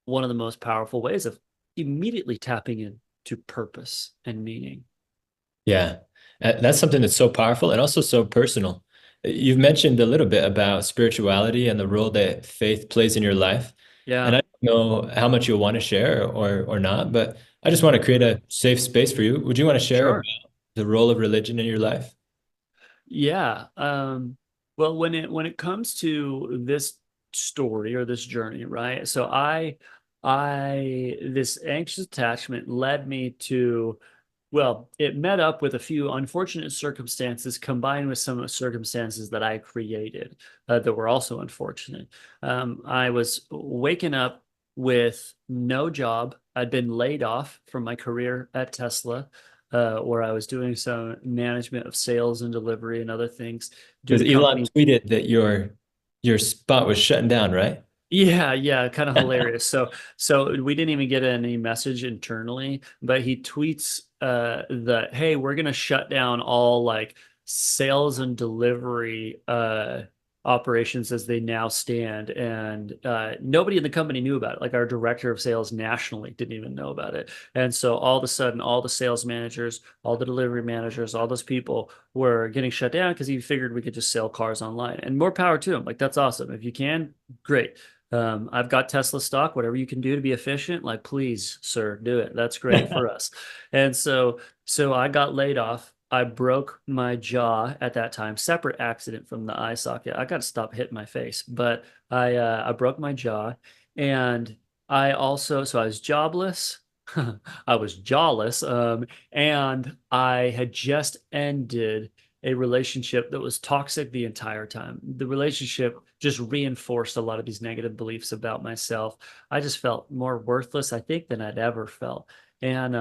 one of the most powerful ways of immediately tapping into purpose and meaning. Yeah, that's something that's so powerful and also so personal. You've mentioned a little bit about spirituality and the role that faith plays in your life. And Yeah, I don't know how much you'll want to share or not, but I just want to create a safe space for you. Would you want to share about sure. the role of religion in your life? Yeah. Well, when it comes to this story or this journey, right? So I this anxious attachment led me to, well, it met up with a few unfortunate circumstances combined with some circumstances that I created that were also unfortunate. I was waking up with no job. I'd been laid off from my career at Tesla, where I was doing some management of sales and delivery and other things due Because to Elon company. tweeted that your spot was shutting down, right? Yeah, yeah, kind of hilarious. So we didn't even get any message internally, but he tweets that, hey, we're gonna shut down all like sales and delivery operations as they now stand. And nobody in the company knew about it. Like our director of sales nationally didn't even know about it. And so all of a sudden, all the sales managers, all the delivery managers, all those people were getting shut down because he figured we could just sell cars online. And more power to him. Like that's awesome. If you can, great. I've got Tesla stock, whatever you can do to be efficient, like please, sir, do it. That's great for us. And so I got laid off. I broke my jaw at that time, separate accident from the eye socket. I got to stop hitting my face, but I broke my jaw, and so I was jobless. I was jawless, and I had just ended a relationship that was toxic the entire time. The relationship just reinforced a lot of these negative beliefs about myself. I just felt more worthless, I think, than I'd ever felt. And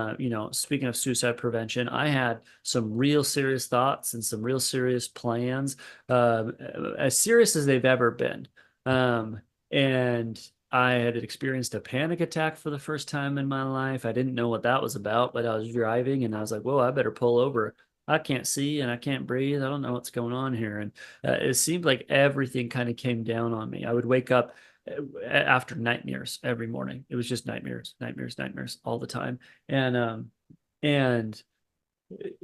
speaking of suicide prevention, I had some real serious thoughts and some real serious plans, um, as serious as they've ever been. Um, and I had experienced a panic attack for the first time in my life. I didn't know what that was about, but I was driving and I was like, whoa, I better pull over. I can't see and I can't breathe. I don't know what's going on here. And it seemed like everything kind of came down on me. I would wake up after nightmares every morning. It was just nightmares, nightmares, nightmares all the time. And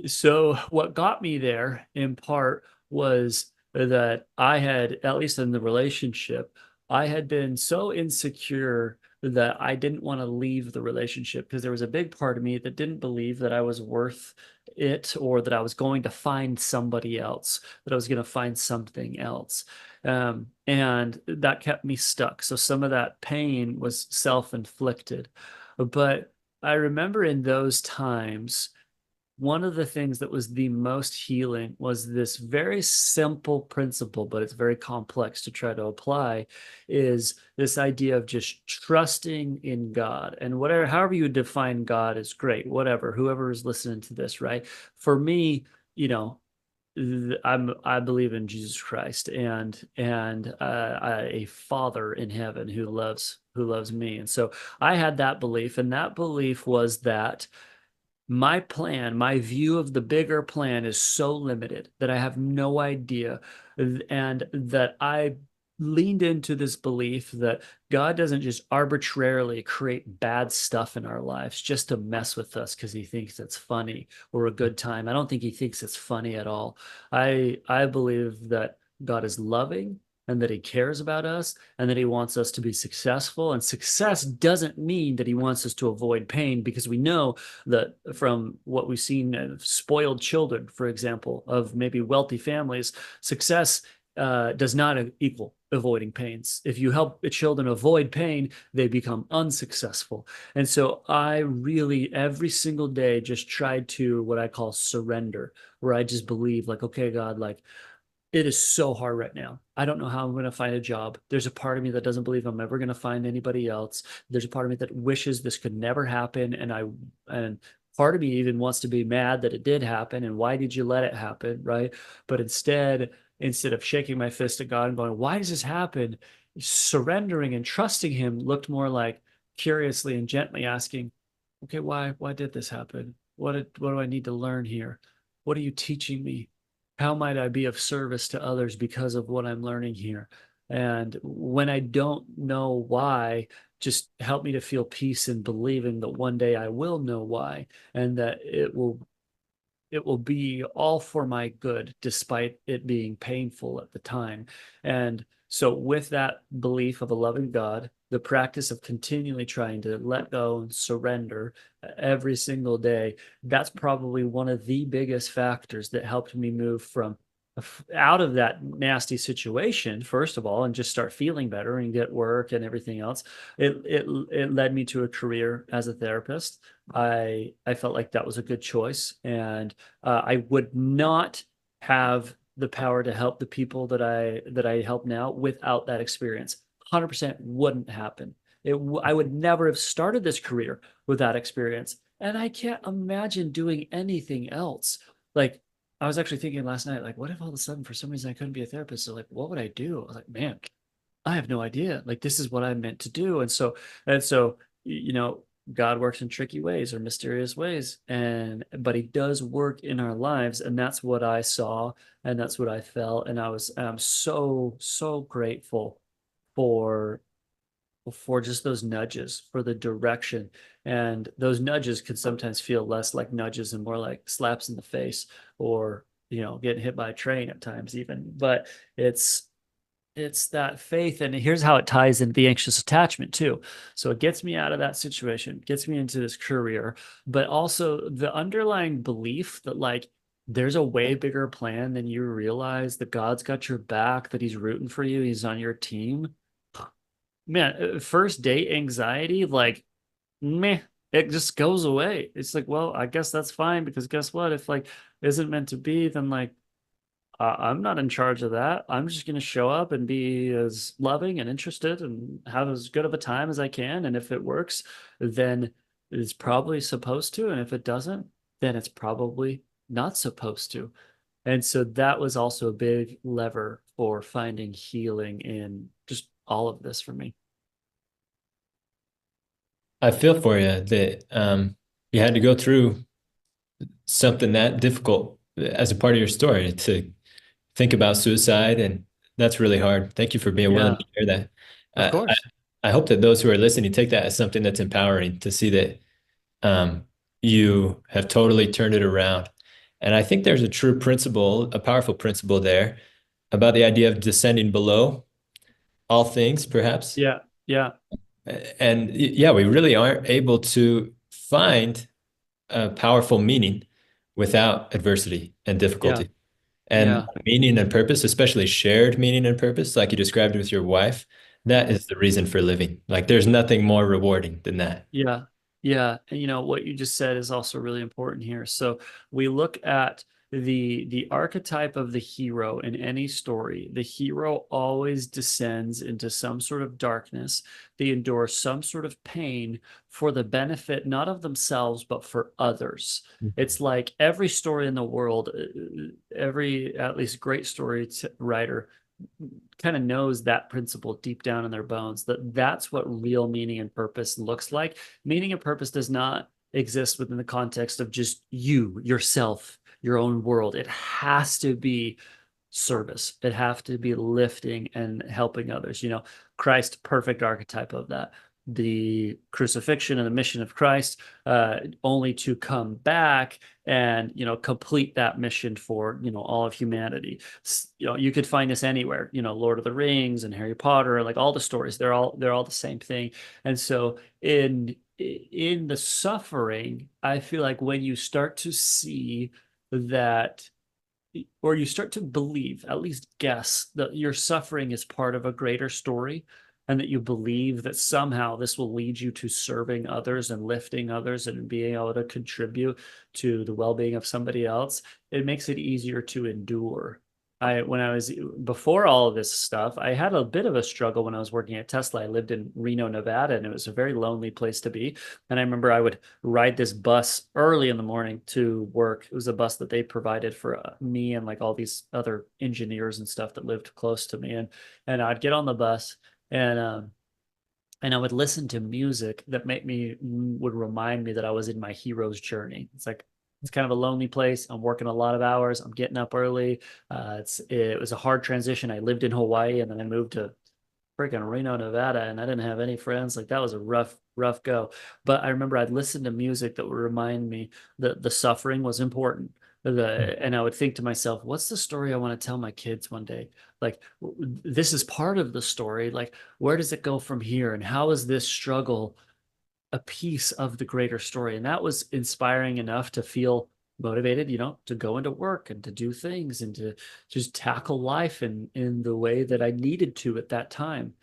so what got me there in part was that I had, at least in the relationship, I had been so insecure that I didn't want to leave the relationship because there was a big part of me that didn't believe that I was worth it or that I was going to find somebody else, that I was going to find something else. And that kept me stuck. So some of that pain was self-inflicted. But I remember in those times, one of the things that was the most healing was this very simple principle, but it's very complex to try to apply, is this idea of just trusting in God. And whatever, however you define God is great, whatever, whoever is listening to this, right? For me, you know, I believe in Jesus Christ and a Father in heaven who loves me. And so I had that belief, and that belief was that my plan, my view of the bigger plan is so limited that I have no idea, and that leaned into this belief that God doesn't just arbitrarily create bad stuff in our lives just to mess with us because he thinks it's funny or a good time. I don't think he thinks it's funny at all. I believe that God is loving and that he cares about us and that he wants us to be successful. And success doesn't mean that he wants us to avoid pain, because we know that from what we've seen of spoiled children, for example, of maybe wealthy families, success does not equal avoiding pains. If you help children avoid pain, they become unsuccessful. And so I really, every single day, just tried to what I call surrender, where I just believe, like, okay, God, like, it is so hard right now. I don't know how I'm going to find a job. There's a part of me that doesn't believe I'm ever going to find anybody else. There's a part of me that wishes this could never happen. And part of me even wants to be mad that it did happen. And why did you let it happen? Right. But instead of shaking my fist at God and going, why does this happen? Surrendering and trusting him looked more like curiously and gently asking, okay, why did this happen? What do I need to learn here? What are you teaching me? How might I be of service to others because of what I'm learning here? And when I don't know why, just help me to feel peace in believing that one day I will know why, and that it will be all for my good, despite it being painful at the time. And so, with that belief of a loving God, the practice of continually trying to let go and surrender every single day, that's probably one of the biggest factors that helped me move from out of that nasty situation, first of all, and just start feeling better and get work and everything else. It led me to a career as a therapist. I felt like that was a good choice, and I would not have the power to help the people that I help now without that experience. 100% wouldn't happen. I would never have started this career with that experience, and I can't imagine doing anything else. Like, I was actually thinking last night, like, what if all of a sudden, for some reason, I couldn't be a therapist? So, like, what would I do? I was like, man, I have no idea. Like, this is what I'm meant to do. And so, you know, God works in tricky ways or mysterious ways, but he does work in our lives. And that's what I saw, and that's what I felt. And I'm so, so grateful for just those nudges, for the direction. And those nudges could sometimes feel less like nudges and more like slaps in the face, or, getting hit by a train at times even. But it's it's that faith. And here's how it ties into the anxious attachment too. So it gets me out of that situation, gets me into this career, but also the underlying belief that, like, there's a way bigger plan than you realize, that God's got your back, that he's rooting for you, he's on your team. Man, first date anxiety, like, meh, it just goes away. It's like, well, I guess that's fine, because guess what? If, like, isn't meant to be, then, like, I'm not in charge of that. I'm just going to show up and be as loving and interested and have as good of a time as I can. And if it works, then it's probably supposed to. And if it doesn't, then it's probably not supposed to. And so that was also a big lever for finding healing in just all of this for me. I feel for you that you had to go through something that difficult as a part of your story to think about suicide, and that's really hard. Thank you for being willing Yeah, to share that. of Uh, I, course. I hope that those who are listening take that as something that's empowering to see that um, you have totally turned it around. And I think there's a true principle, a powerful principle there about the idea of descending below all things, perhaps. Yeah, yeah, And yeah, we really aren't able to find a powerful meaning without adversity and yeah, difficulty. And yeah. meaning and purpose, especially shared meaning and purpose, like you described with your wife, that is the reason for living. Like there's nothing more rewarding than that. Yeah. Yeah. And what you just said is also really important here. So we look at the archetype of the hero in any story. The hero always descends into some sort of darkness. They endure some sort of pain for the benefit not of themselves, but for others. It's like every story in the world, every at least great story writer kind of knows that principle deep down in their bones, that that's what real meaning and purpose looks like. Meaning and purpose does not exist within the context of just you, yourself, your own world. It has to be service. It have to be lifting and helping others. Christ, perfect archetype of that. The crucifixion and the mission of Christ, only to come back and complete that mission for all of humanity. You could find this anywhere. Lord of the Rings and Harry Potter, like all the stories, they're all the same thing. And so in the suffering, I feel like when you start to see that, or you start to believe, at least guess, that your suffering is part of a greater story, and that you believe that somehow this will lead you to serving others and lifting others and being able to contribute to the well-being of somebody else, it makes it easier to endure. When I was before all of this stuff, I had a bit of a struggle when I was working at Tesla. I lived in Reno, Nevada, and it was a very lonely place to be. And I remember I would ride this bus early in the morning to work. It was a bus that they provided for me and like all these other engineers and stuff that lived close to me. And I'd get on the bus, and and I would listen to music that would remind me that I was in my hero's journey. It's kind of a lonely place. I'm working a lot of hours. I'm getting up early. It was a hard transition. I lived in Hawaii and then I moved to freaking Reno, Nevada, and I didn't have any friends. Like that was a rough go. But I remember I'd listen to music that would remind me that the suffering was important. And I would think to myself, what's the story I want to tell my kids one day? Like, this is part of the story. Like, where does it go from here? And how is this struggle a piece of the greater story? And that was inspiring enough to feel motivated, to go into work and to do things and to just tackle life in the way that I needed to at that time.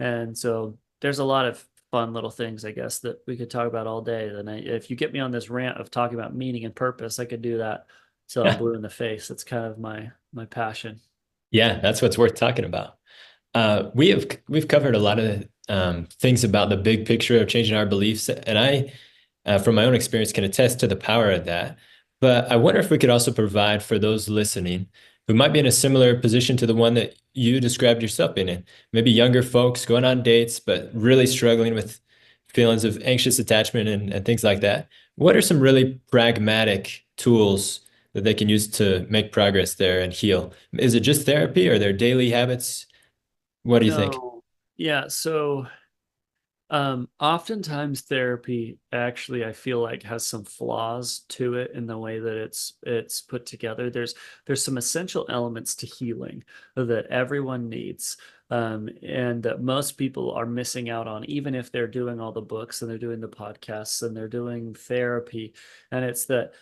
And so there's a lot of fun little things, I guess, that we could talk about all day. And if you get me on this rant of talking about meaning and purpose, I could do that till I'm Yeah. blue in the face. That's kind of my passion. Yeah, that's what's worth talking about. We've covered a lot of things about the big picture of changing our beliefs, and I, from my own experience, can attest to the power of that. But I wonder if we could also provide for those listening who might be in a similar position to the one that you described yourself in, maybe younger folks going on dates, but really struggling with feelings of anxious attachment and things like that. What are some really pragmatic tools that they can use to make progress there and heal? Is it just therapy or their daily habits? What do you think? No. Yeah, so oftentimes therapy actually I feel like has some flaws to it in the way that it's put together. There's some essential elements to healing that everyone needs, and that most people are missing out on, even if they're doing all the books and they're doing the podcasts and they're doing therapy. And it's that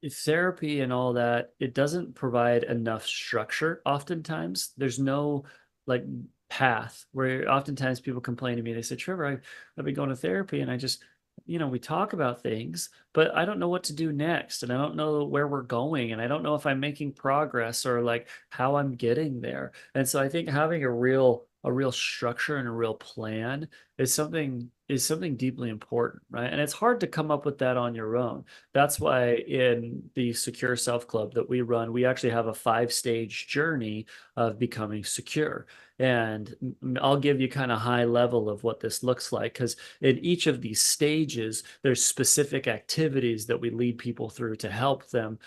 therapy and all that, it doesn't provide enough structure. Oftentimes there's no like path, where oftentimes people complain to me, they say, Trevor, I've been going to therapy and I just, we talk about things, but I don't know what to do next, and I don't know where we're going, and I don't know if I'm making progress or like how I'm getting there. And so I think having a real structure and a real plan is something deeply important, right? And it's hard to come up with that on your own. That's why in the Secure Self Club that we run, we actually have a 5-stage journey of becoming secure. And I'll give you kind of high level of what this looks like, because in each of these stages, there's specific activities that we lead people through to help them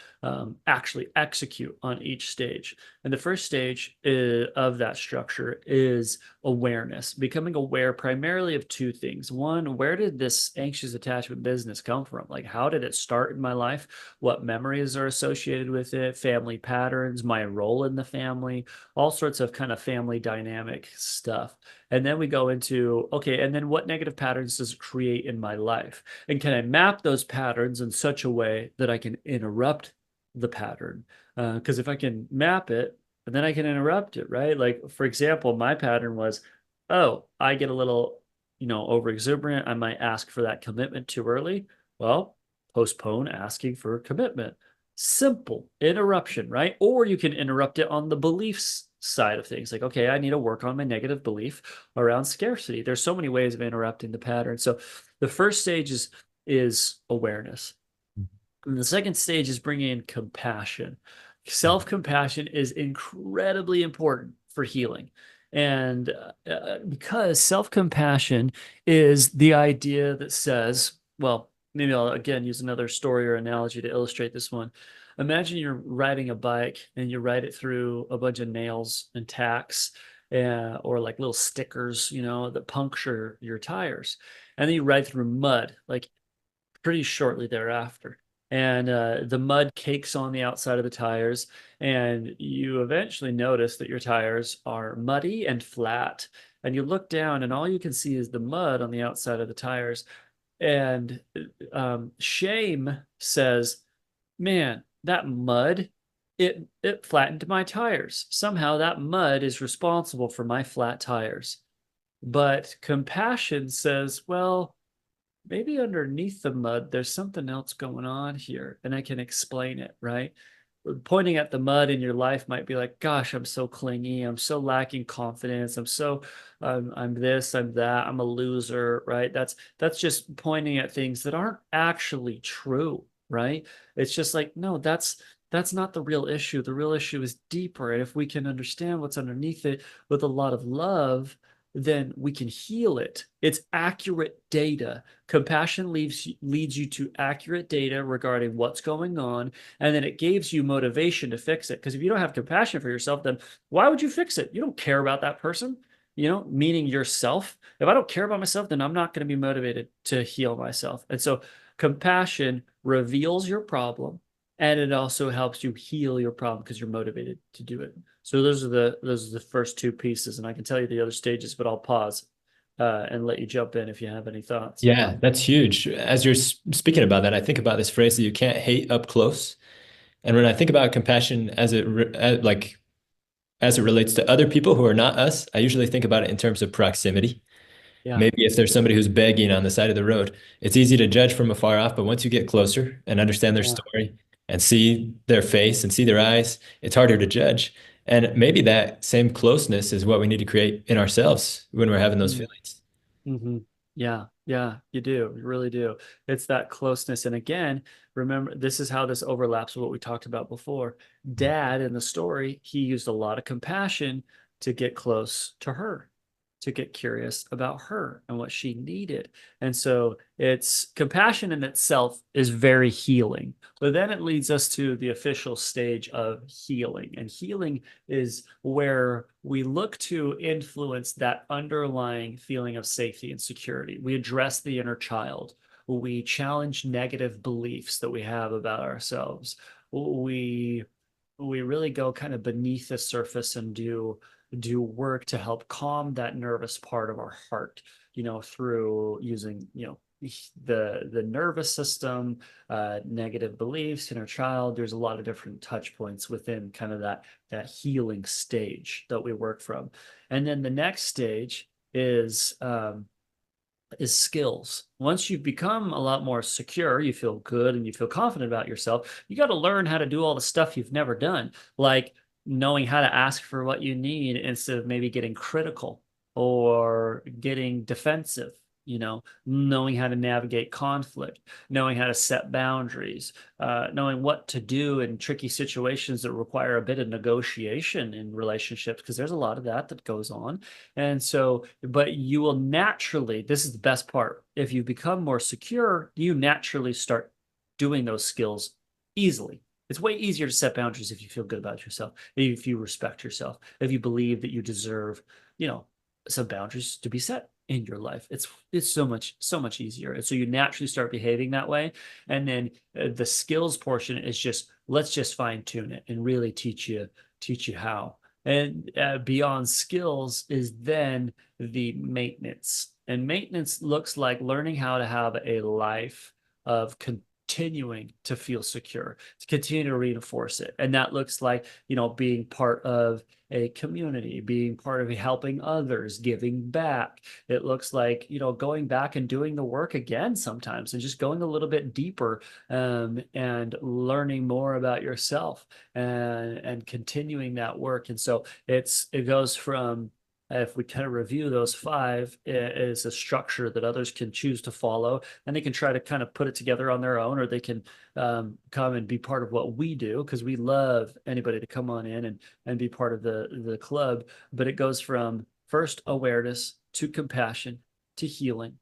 actually execute on each stage. And the first stage of that structure is awareness, becoming aware primarily of two things. One, where did this anxious attachment business come from? Like, how did it start in my life? What memories are associated with it? Family patterns, my role in the family, all sorts of kind of family dynamic stuff. And then we go into, okay, and then what negative patterns does it create in my life? And can I map those patterns in such a way that I can interrupt the pattern? Because if I can map it, then I can interrupt it, right? Like, for example, my pattern was, oh, I get a little, over exuberant. I might ask for that commitment too early. Well, postpone asking for commitment. Simple interruption, right? Or you can interrupt it on the beliefs side of things. Like, okay, I need to work on my negative belief around scarcity. There's so many ways of interrupting the pattern. So the first stage is awareness. And the second stage is bringing in compassion. Self-compassion is incredibly important for healing. And because self-compassion is the idea that says, well, maybe I'll again use another story or analogy to illustrate this one. imagine you're riding a bike and you ride it through a bunch of nails and tacks, or like little stickers, that puncture your tires. And then you ride through mud, like pretty shortly thereafter. And the mud cakes on the outside of the tires, and you eventually notice that your tires are muddy and flat. And you look down, and all you can see is the mud on the outside of the tires. And shame says, "Man, that mud, it flattened my tires. Somehow that mud is responsible for my flat tires." But compassion says, "Well, maybe underneath the mud, there's something else going on here, and I can explain it," right? Pointing at the mud in your life might be like, "Gosh, I'm so clingy. I'm so lacking confidence. I'm this, I'm that. I'm a loser," right? That's just pointing at things that aren't actually true, right? It's just like, no, that's not the real issue. The real issue is deeper, and if we can understand what's underneath it with a lot of love, then we can heal it. It's accurate data. Compassion leads you to accurate data regarding what's going on, and then it gives you motivation to fix it. Because if you don't have compassion for yourself, then why would you fix it? You don't care about that person, meaning yourself. If I don't care about myself, then I'm not going to be motivated to heal myself. And so compassion reveals your problem, and it also helps you heal your problem because you're motivated to do it. So those are the first two pieces, and I can tell you the other stages, but I'll pause and let you jump in if you have any thoughts. Yeah, that's huge. As you're speaking about that, I think about this phrase that you can't hate up close. And when I think about compassion as it relates to other people who are not us, I usually think about it in terms of proximity. Yeah, Maybe if there's somebody who's begging on the side of the road, it's easy to judge from afar off, but once you get closer and understand their yeah. story and see their face and see their eyes, it's harder to judge. And maybe that same closeness is what we need to create in ourselves when we're having those Mm. feelings. Hmm. Yeah, yeah, you do. You really do. It's that closeness. And again, remember, this is how this overlaps with what we talked about before. Dad in the story, he used a lot of compassion to get close to her, to get curious about her and what she needed. And so it's compassion in itself is very healing. But then it leads us to the official stage of healing. And healing is where we look to influence that underlying feeling of safety and security. We address the inner child. We challenge negative beliefs that we have about ourselves. We we really go kind of beneath the surface and do work to help calm that nervous part of our heart, through using, the nervous system, negative beliefs, inner child. There's a lot of different touch points within kind of that healing stage that we work from. And then the next stage is skills. Once you've become a lot more secure, you feel good and you feel confident about yourself, you got to learn how to do all the stuff you've never done, like knowing how to ask for what you need instead of maybe getting critical or getting defensive, knowing how to navigate conflict, knowing how to set boundaries, knowing what to do in tricky situations that require a bit of negotiation in relationships, because there's a lot of that goes on. And so, but you will naturally, this is the best part, if you become more secure, you naturally start doing those skills easily. It's way easier to set boundaries if you feel good about yourself, if you respect yourself, if you believe that you deserve, you know, some boundaries to be set in your life. It's so much easier. And so you naturally start behaving that way. And then the skills portion is just, let's just fine tune it and really teach you how. And beyond skills is then the maintenance. And maintenance looks like learning how to have a life of continuing to feel secure, to continue to reinforce it. And that looks like, being part of a community, being part of helping others, giving back. It looks like, going back and doing the work again sometimes and just going a little bit deeper, and learning more about yourself, and continuing that work. And so it goes from, if we kind of review those five, is a structure that others can choose to follow, and they can try to kind of put it together on their own, or they can come and be part of what we do, because we love anybody to come on in and be part of the club. But it goes from first awareness to compassion to healing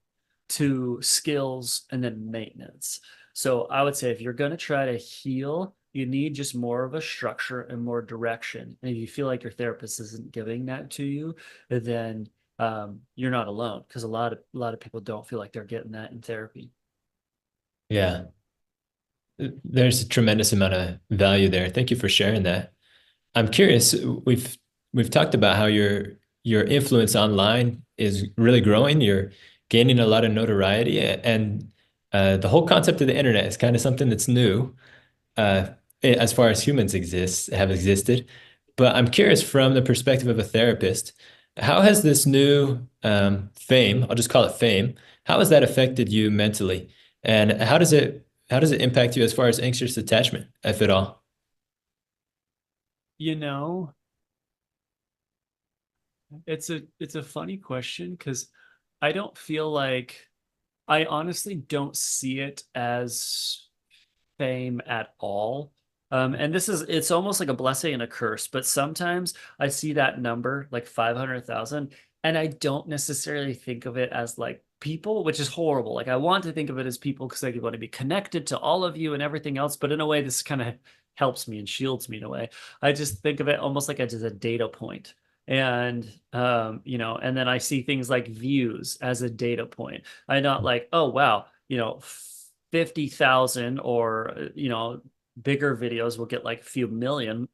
to skills and then maintenance. So I would say if you're going to try to heal You need just more of a structure and more direction. And if you feel like your therapist isn't giving that to you, then you're not alone, because a lot of people don't feel like they're getting that in therapy. Yeah. There's a tremendous amount of value there. Thank you for sharing that. I'm curious, we've talked about how your influence online is really growing. You're gaining a lot of notoriety, and the whole concept of the internet is kind of something that's new, uh, as far as humans have existed. But I'm curious, from the perspective of a therapist, how has this new fame, I'll just call it fame, how has that affected you mentally? And how does it impact you as far as anxious attachment, if at all? You know, it's a funny question because I don't feel like I honestly don't see it as fame at all. And it's almost like a blessing and a curse, but sometimes I see that number, like 500,000, and I don't necessarily think of it as like people, which is horrible. Like I want to think of it as people because I want to be connected to all of you and everything else, but in a way, this kind of helps me and shields me in a way. I just think of it almost like as a data point. And and then I see things like views as a data point. I'm not like, oh wow, 50,000 or bigger videos will get like a few million.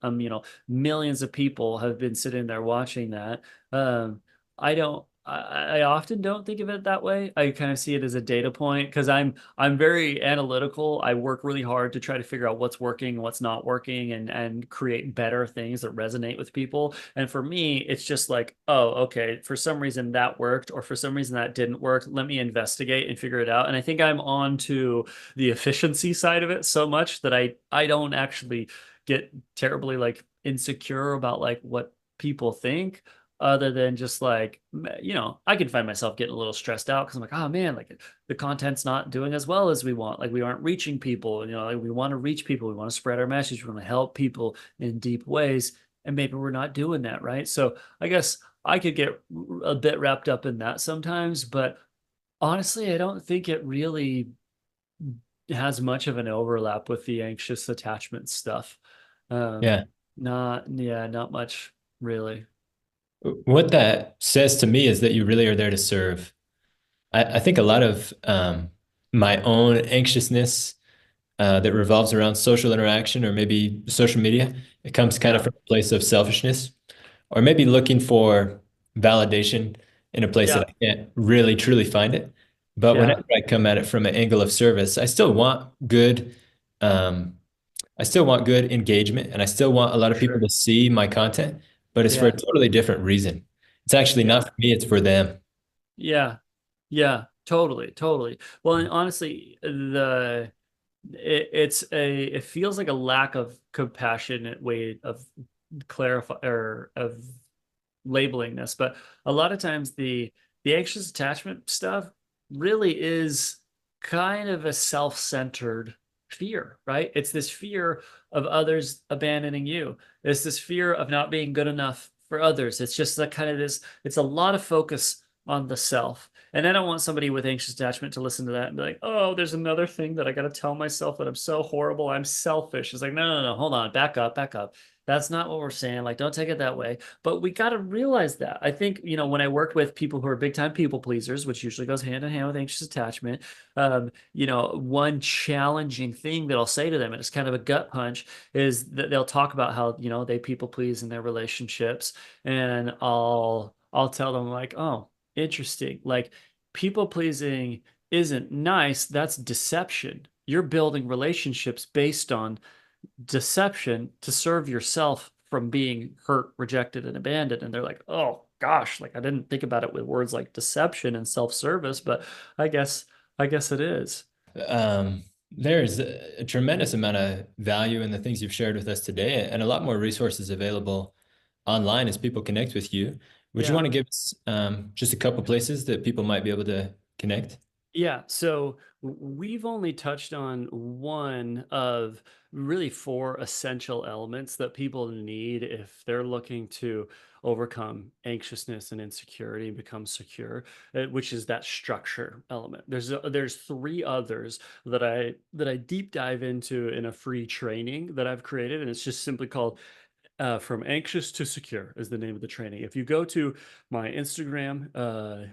Millions of people have been sitting there watching that. I often don't think of it that way. I kind of see it as a data point because I'm very analytical. I work really hard to try to figure out what's working and what's not working, and create better things that resonate with people. And for me, it's just like, oh, okay, for some reason that worked, or for some reason that didn't work. Let me investigate and figure it out. And I think I'm on to the efficiency side of it so much that I don't actually get terribly like insecure about like what people think, other than just like, I can find myself getting a little stressed out because I'm like, oh man, like the content's not doing as well as we want. Like we aren't reaching people. Like we want to reach people. We want to spread our message. We want to help people in deep ways. And maybe we're not doing that, right? So I guess I could get a bit wrapped up in that sometimes, but honestly, I don't think it really has much of an overlap with the anxious attachment stuff. Um, Yeah. not much really. What that says to me is that you really are there to serve. I think a lot of my own anxiousness that revolves around social interaction or maybe social media, it comes kind of Yeah, from a place of selfishness or maybe looking for validation in a place that yeah, I can't really truly find it. But yeah, whenever I come at it from an angle of service, um, I still want good engagement and I still want a lot of people sure. to see my content, but it's for a Yeah, totally different reason. It's actually not yeah, for me, it's for them. yeah, yeah, totally, totally. Well, and honestly, it feels like a lack of compassionate way of clarify or of labeling this, but a lot of times the anxious attachment stuff really is kind of a self-centered fear, right? It's this fear of others abandoning you. It's this fear of not being good enough for others. It's just that kind of this, it's a lot of focus on the self. And I don't want somebody with anxious attachment to listen to that and be like, oh, there's another thing that I got to tell myself that I'm so horrible. I'm selfish. It's like, no, no, no, hold on, back up, back up. That's not what we're saying. Like, don't take it that way. But we got to realize that. I think, when I worked with people who are big time people pleasers, which usually goes hand in hand with anxious attachment, one challenging thing that I'll say to them, and it's kind of a gut punch, is that they'll talk about how, they people please in their relationships. And I'll tell them like, oh, interesting. Like people pleasing isn't nice. That's deception. You're building relationships based on deception to serve yourself from being hurt, rejected, and abandoned. And they're like, oh gosh, like I didn't think about it with words like deception and self-service, but I guess I guess it is. There's a tremendous amount of value in the things you've shared with us today, and a lot more resources available online as people connect with you. Would you Yeah. want to give us just a couple places that people might be able to connect? Yeah, so we've only touched on one of really four essential elements that people need if they're looking to overcome anxiousness and insecurity and become secure, which is that structure element. There's three others that I deep dive into in a free training that I've created, and it's just simply called From Anxious to Secure is the name of the training. If you go to my Instagram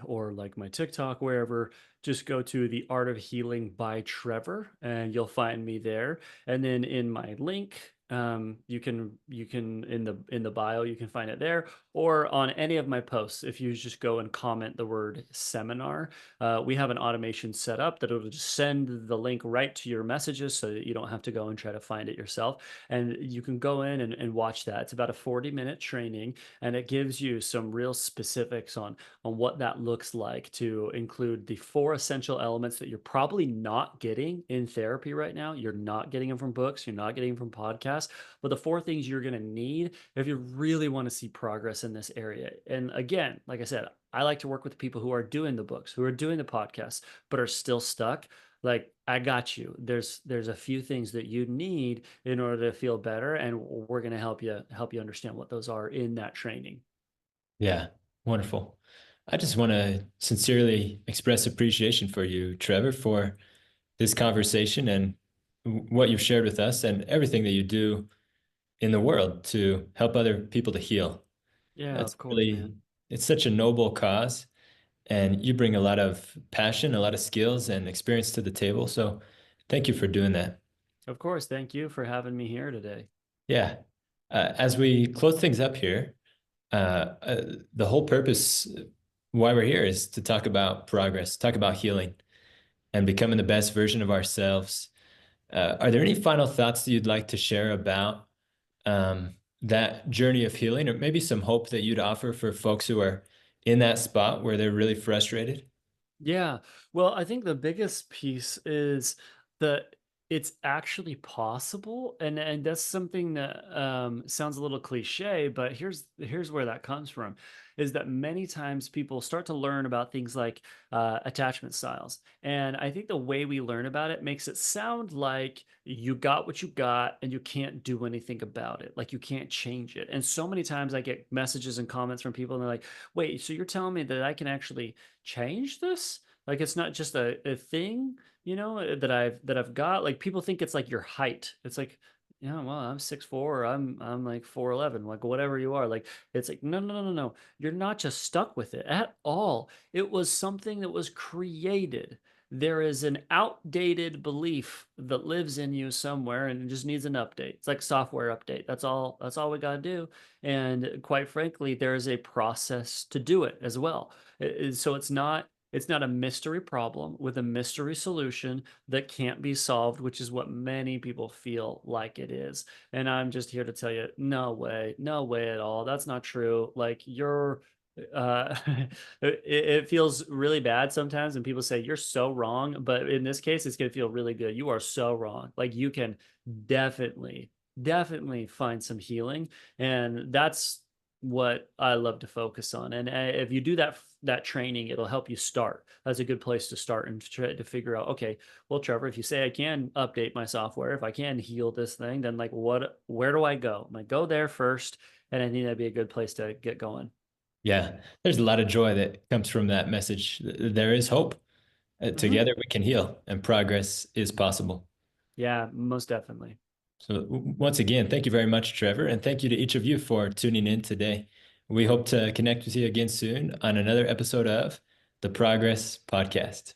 or like my TikTok, wherever, just go to The Art of Healing by Trevor, and you'll find me there. And then in my link, you can in the bio, you can find it there, or on any of my posts. If you just go and comment the word seminar, we have an automation set up that it'll just send the link right to your messages so that you don't have to go and try to find it yourself. And you can go in and watch that. It's about a 40-minute training, and it gives you some real specifics on what that looks like, to include the four essential elements that you're probably not getting in therapy right now. You're not getting them from books, you're not getting them from podcasts, but the four things you're going to need if you really want to see progress in this area. And again, like I said, I like to work with people who are doing the books, who are doing the podcasts, but are still stuck. Like, I got you. There's a few things that you need in order to feel better, and we're going to help you understand what those are in that training. Yeah, wonderful. I just want to sincerely express appreciation for you, Trevor, for this conversation and what you've shared with us and everything that you do in the world to help other people to heal. Yeah, That's of course, really, man. it's such a noble cause, and you bring a lot of passion, a lot of skills and experience to the table. So thank you for doing that. Of course. Thank you for having me here today. Yeah. As we close things up here, the whole purpose why we're here is to talk about progress, talk about healing and becoming the best version of ourselves. Are there any final thoughts that you'd like to share about that journey of healing, or maybe some hope that you'd offer for folks who are in that spot where they're really frustrated? Yeah. Well, I think the biggest piece is that it's actually possible. And that's something that sounds a little cliche, but here's where that comes from, is that many times people start to learn about things like attachment styles. And I think the way we learn about it makes it sound like you got what you got and you can't do anything about it. Like, you can't change it. And so many times I get messages and comments from people, and they're like, wait, so you're telling me that I can actually change this? Like, it's not just a thing, that I've got. Like, people think it's like your height. It's like, yeah, well, I'm 6'4", or I'm like 4'11", like whatever you are. Like, it's like, no, no, no, no, no. You're not just stuck with it at all. It was something that was created. There is an outdated belief that lives in you somewhere, and it just needs an update. It's like software update. That's all we got to do. And quite frankly, there is a process to do it as well. So it's not a mystery problem with a mystery solution that can't be solved, which is what many people feel like it is. And I'm just here to tell you, no way, no way at all. That's not true. Like, it feels really bad sometimes, and people say you're so wrong, but in this case, it's going to feel really good. You are so wrong. Like, you can definitely, definitely find some healing, and that's what I love to focus on. And if you do that training, it'll help you start. That's a good place to start and try to figure out, okay, well, Trevor, if you say I can update my software, if I can heal this thing, then like, where do I go? I'm like, go there first, and I think that'd be a good place to get going. Yeah, there's a lot of joy that comes from that message. There is hope. Hmm. Together we can heal, and progress is possible. Yeah, most definitely. So, once again, thank you very much, Trevor, and thank you to each of you for tuning in today. We hope to connect with you again soon on another episode of the Progress Podcast.